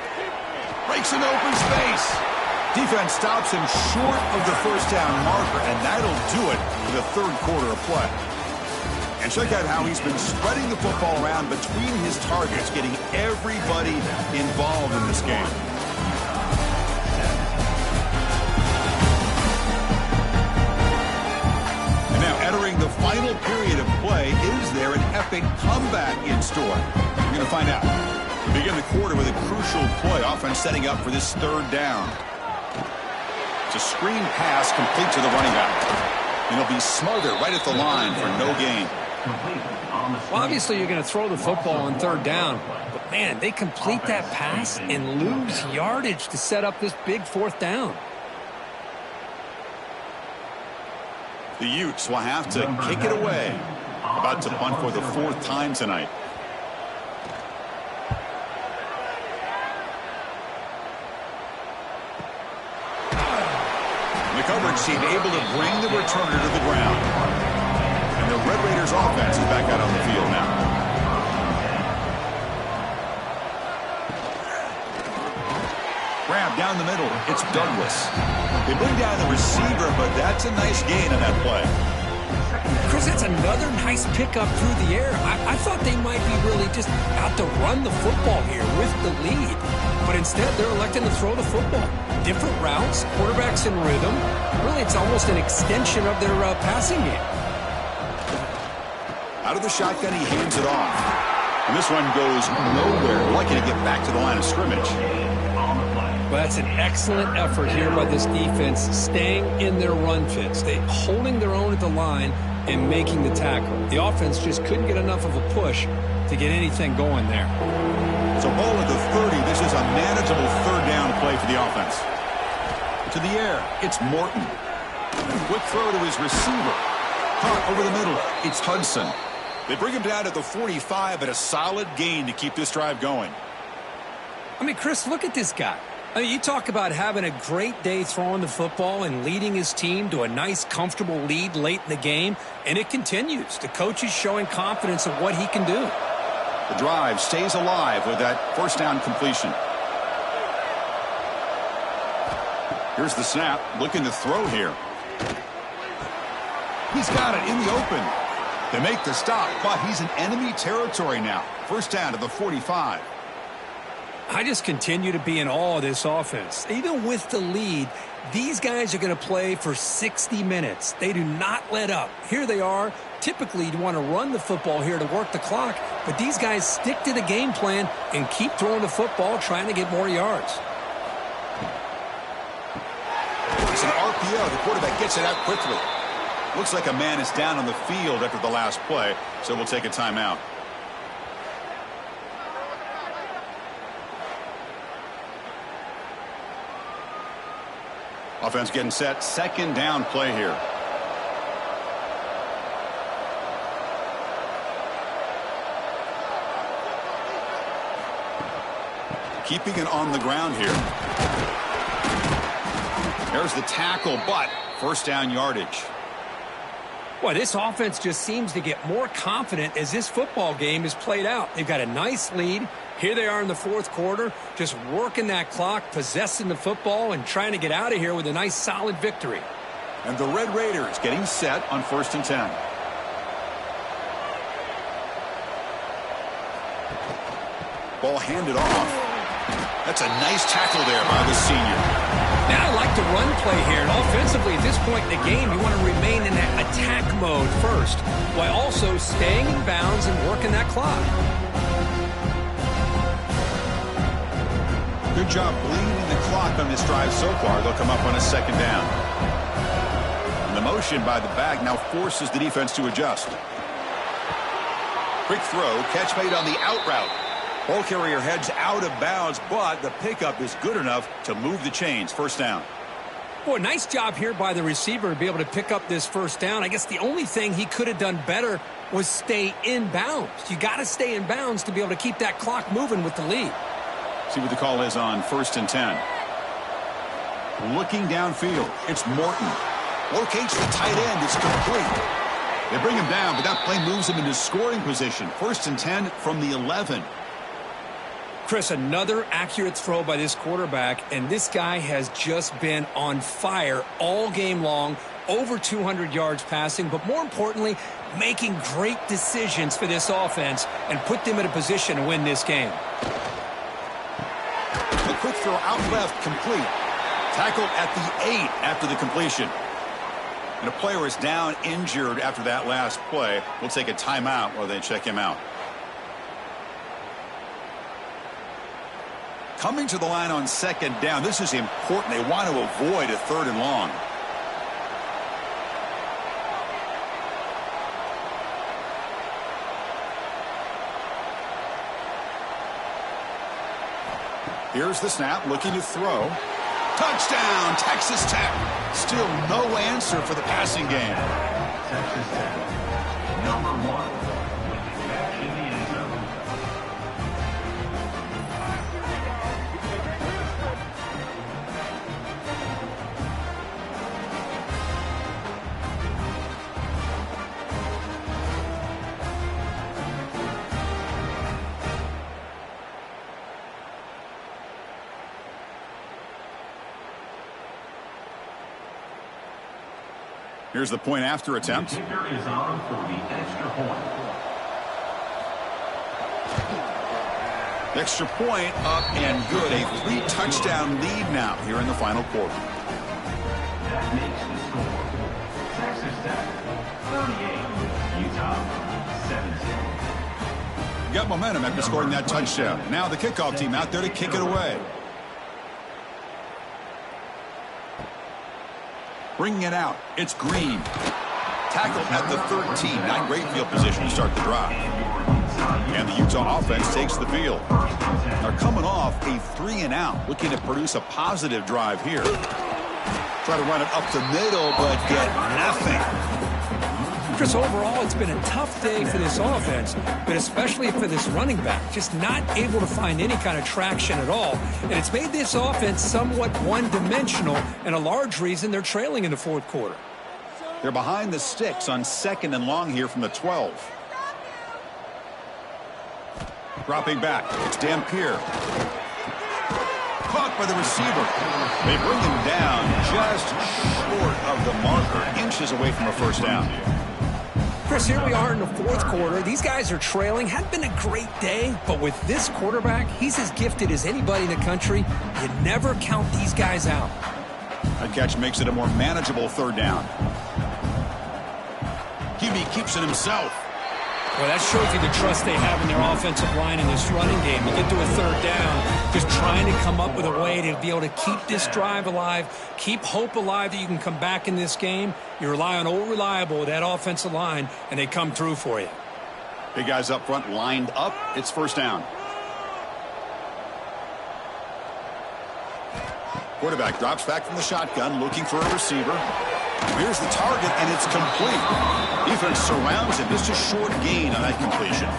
A: Breaks an open space. Defense stops him short of the first down marker, and that'll do it for the third quarter of play. And check out how he's been spreading the football around between his targets, getting everybody involved in this game. And now entering the final period of play, is there an epic comeback in store? We're going to find out. We begin the quarter with a crucial play. Offense setting up for this third down. It's a screen pass complete to the running back. And he'll be smothered right at the line for no gain.
B: Well, obviously you're going to throw the football on third down, but man, they complete that pass and lose yardage to set up this big fourth down.
A: The Utes will have to kick it away. About to punt for the fourth time tonight. The coverage team able to bring the returner to the ground. And the Red Raiders offense is back out on the field now. Grab down the middle. It's Douglas. They bring down the receiver, but that's a nice gain on that play.
B: Chris, that's another nice pickup through the air. I thought they might be really just out to run the football here with the lead. But instead, they're electing to throw the football. Different routes, quarterbacks in rhythm. Really, it's almost an extension of their passing game.
A: Out of the shotgun, he hands it off. And this one goes nowhere. Lucky to get back to the line of scrimmage.
B: Well, that's an excellent effort here by this defense, staying in their run fits. They holding their own at the line and making the tackle. The offense just couldn't get enough of a push to get anything going there.
A: So ball at the 30. This is a manageable third down play for the offense. To the air, it's Morton. Quick throw to his receiver. Caught over the middle. It's Hudson. They bring him down at the 45, but a solid gain to keep this drive going.
B: I mean, Chris, look at this guy. I mean, you talk about having a great day throwing the football and leading his team to a nice, comfortable lead late in the game, and it continues. The coach is showing confidence of what he can do.
A: The drive stays alive with that first down completion. Here's the snap. Looking to throw here. He's got it in the open. They make the stop, but he's in enemy territory now. First down to the 45.
B: I just continue to be in awe of this offense. Even with the lead, these guys are going to play for 60 minutes. They do not let up. Here they are. Typically, you want to run the football here to work the clock, but these guys stick to the game plan and keep throwing the football, trying to get more yards.
A: It's an RPO. The quarterback gets it out quickly. Looks like a man is down on the field after the last play, so we'll take a timeout. Offense getting set. Second down play here. keeping it on the ground here. There's the tackle, but first down yardage.
B: Boy, this offense just seems to get more confident as this football game is played out. They've got a nice lead. Here they are in the fourth quarter, just working that clock, possessing the football, and trying to get out of here with a nice, solid victory.
A: And the Red Raiders getting set on 1st and 10. Ball handed off. That's a nice tackle there by the senior.
B: Now I like the run play here, and offensively at this point in the game, you want to remain in that attack mode first, while also staying in bounds and working that clock.
A: Good job bleeding the clock on this drive so far. They'll come up on a second down. And the motion by the back now forces the defense to adjust. Quick throw, catch made on the out route. Ball carrier heads out of bounds, but the pickup is good enough to move the chains. First down.
B: Boy, nice job here by the receiver to be able to pick up this first down. I guess the only thing he could have done better was stay in bounds. You got to stay in bounds to be able to keep that clock moving with the lead.
A: See what the call is on 1st and 10. Looking downfield, it's Morton. Locates the tight end, it's complete. They bring him down, but that play moves him into scoring position. 1st and 10 from the 11.
B: Chris, another accurate throw by this quarterback, and this guy has just been on fire all game long, over 200 yards passing, but more importantly, making great decisions for this offense and put them in a position to win this game.
A: A quick throw out left, complete. Tackled at the 8 after the completion. And a player is down injured after that last play. We'll take a timeout while they check him out. Coming to the line on second down. This is important. They want to avoid a 3rd and long. Here's the snap, looking to throw. Touchdown, Texas Tech. Still no answer for the passing game.
C: Texas Tech, number 1, with it back in the end zone.
A: Here's the point after attempt.
C: The kicker is on for the extra point.
A: The extra point up and good. A 3-touchdown lead now here in the final quarter.
C: That makes the score. Texas Tech, 38. Utah, 17.
A: You got momentum after scoring that touchdown. Now the kickoff team out there to kick it away. Bringing it out, it's Green. Tackled at the 13. Not great field position to start the drive. And the Utah offense takes the field. They're coming off a 3-and-out, looking to produce a positive drive here. Try to run it up the middle, but get nothing.
B: Chris, overall, it's been a tough day for this offense, but especially for this running back. Just not able to find any kind of traction at all. And it's made this offense somewhat one-dimensional, and a large reason they're trailing in the fourth quarter.
A: They're behind the sticks on 2nd and long here from the 12. Dropping back, it's Dampier. Caught by the receiver. They bring him down just short of the marker, inches away from a first down.
B: Chris, here we are in the fourth quarter. These guys are trailing. Hadn't been a great day, but with this quarterback, he's as gifted as anybody in the country. You never count these guys out.
A: That catch makes it a more manageable 3rd down. QB keeps it himself.
B: Well, that shows you the trust they have in their offensive line in this running game. You get to a 3rd down, just trying to come up with a way to be able to keep this drive alive, keep hope alive that you can come back in this game. You rely on old reliable with that offensive line, and they come through for you.
A: Big guys up front lined up. It's first down. Quarterback drops back from the shotgun, looking for a receiver. Here's the target, and it's complete. Defense surrounds him. Just a short gain on that completion.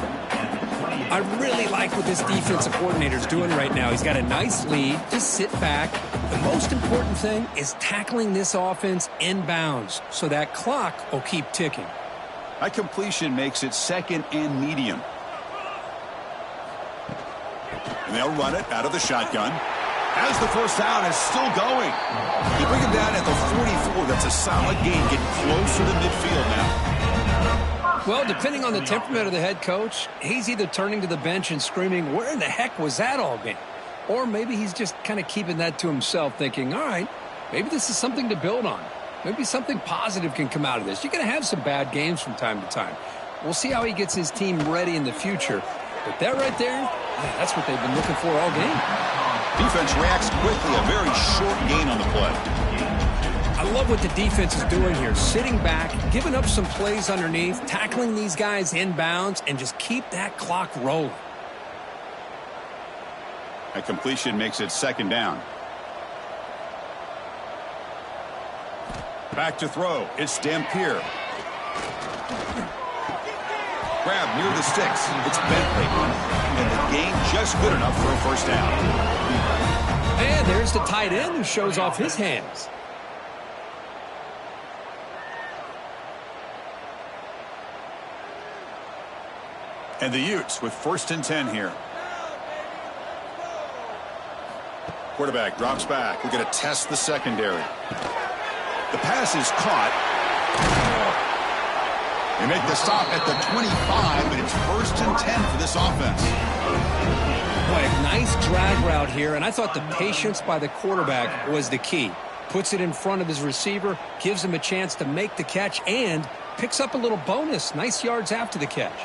B: I really like what this defensive coordinator is doing right now. He's got a nice lead. Just sit back. The most important thing is tackling this offense inbounds so that clock will keep ticking.
A: That completion makes it second and medium. And they'll run it out of the shotgun. As the first down is still going. You bring him down at the 44. That's a solid gain, getting closer to midfield now.
B: Well, depending on the temperament of the head coach, he's either turning to the bench and screaming, where in the heck was that all game? Or maybe he's just kind of keeping that to himself, thinking, all right, maybe this is something to build on. Maybe something positive can come out of this. You're going to have some bad games from time to time. We'll see how he gets his team ready in the future. But that right there, yeah, that's what they've been looking for all game.
A: Defense reacts quickly. A very short gain on the play.
B: I love what the defense is doing here. Sitting back, giving up some plays underneath, tackling these guys inbounds, and just keep that clock rolling.
A: That completion makes it second down. Back to throw. It's Dampier. Grab near the sticks. It's Bentley. And the gain just good enough for a first down.
B: And there's the tight end who shows off his hands.
A: And the Utes with 1st and 10 here. Quarterback drops back. We're going to test the secondary. The pass is caught. They make the stop at the 25, but it's 1st and 10 for this offense.
B: Boy, a nice drag route here, and I thought the patience by the quarterback was the key. Puts it in front of his receiver, gives him a chance to make the catch, and picks up a little bonus. Nice yards after the catch.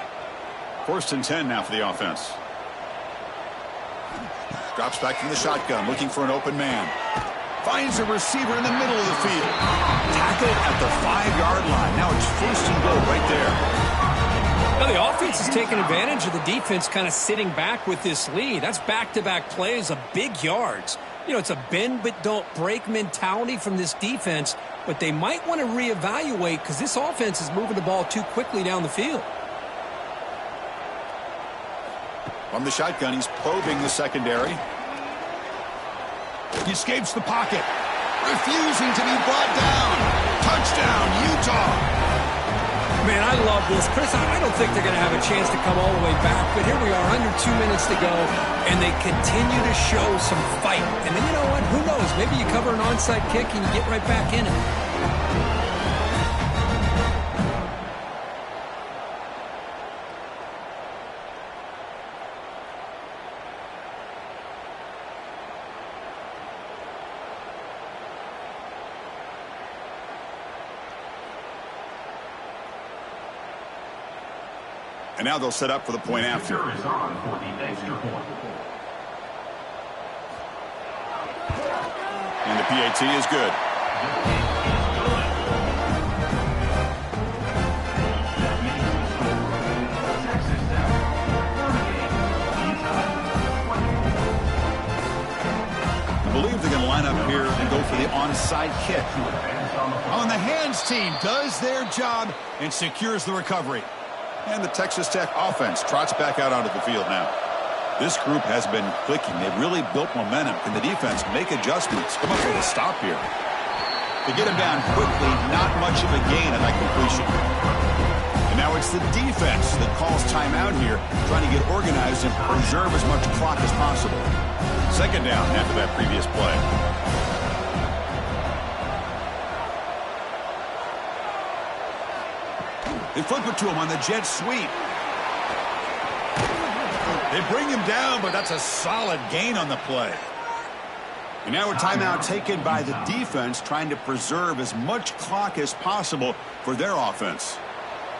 A: 1st and 10 now for the offense. Drops back from the shotgun, looking for an open man. Finds a receiver in the middle of the field. Tackled at the 5-yard line. Now it's 1st and goal right there.
B: Now the offense is taking advantage of the defense kind of sitting back with this lead. That's back-to-back plays of big yards. You know, it's a bend but don't break mentality from this defense, but they might want to reevaluate because this offense is moving the ball too quickly down the field.
A: From the shotgun, he's probing the secondary. He escapes the pocket. Refusing to be brought down. Touchdown, Utah.
B: Man, I love this. Chris, I don't think they're going to have a chance to come all the way back, but here we are, under 2 minutes to go, and they continue to show some fight. And then you know what? Who knows? Maybe you cover an onside kick and you get right back in it.
A: And now they'll set up for the point after.
C: Is on for the extra point.
A: And the PAT is good. I believe they're going to line up here and go for the onside kick. On the hands team does their job and secures the recovery. And the Texas Tech offense trots back out onto the field now. This group has been clicking. They've really built momentum. Can the defense make adjustments? Come up with a stop here. To get him down quickly, not much of a gain on that completion. And now it's the defense that calls timeout here, trying to get organized and preserve as much clock as possible. Second down after that previous play. They flip it to him on the jet sweep. They bring him down, but that's a solid gain on the play. And now a timeout taken by the defense, trying to preserve as much clock as possible for their offense.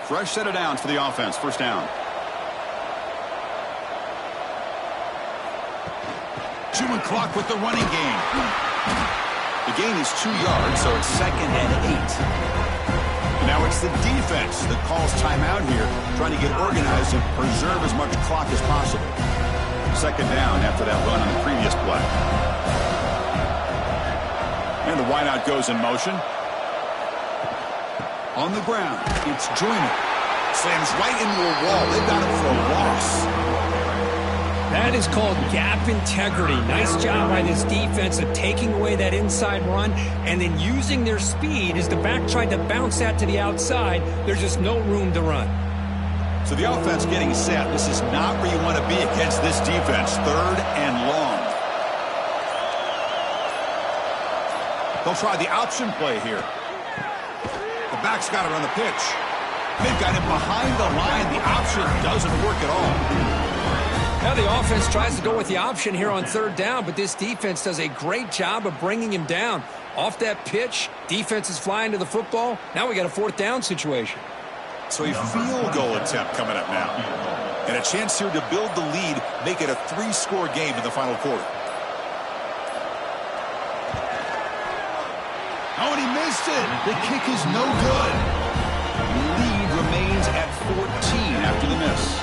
A: Fresh set of downs for the offense. First down. Chewing clock with the running game. The gain is 2 yards, so it's 2nd and 8. Now it's the defense that calls timeout here, trying to get organized and preserve as much clock as possible. Second down after that run on the previous play. And the wideout goes in motion. On the ground, it's Joyner. Slams right into a wall. They've got him for a loss.
B: That is called gap integrity. Nice job by this defense of taking away that inside run and then using their speed as the back tried to bounce that to the outside. There's just no room to run.
A: So the offense getting set. This is not where you want to be against this defense. 3rd and long. They'll try the option play here. The back's got it on the pitch. They've got him behind the line. The option doesn't work at all.
B: Now the offense tries to go with the option here on 3rd down, but this defense does a great job of bringing him down. Off that pitch, defense is flying to the football. Now we got a 4th down situation.
A: So a field goal attempt coming up now. And a chance here to build the lead, make it a 3-score game in the final quarter. Oh, and he missed it. The kick is no good. Lead remains at 14 after the miss.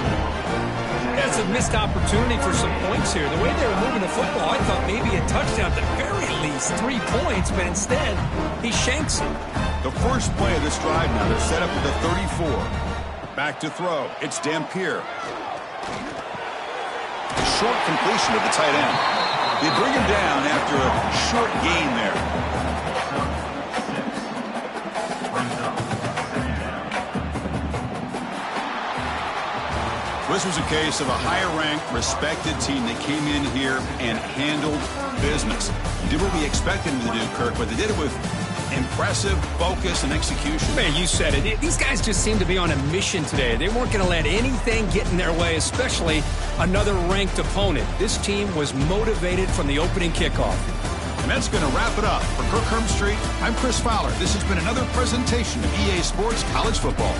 B: That's a missed opportunity for some points here. The way they were moving the football, I thought maybe a touchdown, at the very least 3 points, but instead, he shanks it.
A: The first play of this drive now, they're set up at the 34. Back to throw. It's Dampier. Short completion of the tight end. They bring him down after a short gain there. This was a case of a higher-ranked, respected team that came in here and handled business. Did what we expected them to do, Kirk, but they did it with impressive focus and execution.
B: Man, you said it. These guys just seem to be on a mission today. They weren't going to let anything get in their way, especially another ranked opponent. This team was motivated from the opening kickoff.
A: And that's going to wrap it up. For Kirk Herbstreit, I'm Chris Fowler. This has been another presentation of EA Sports College Football.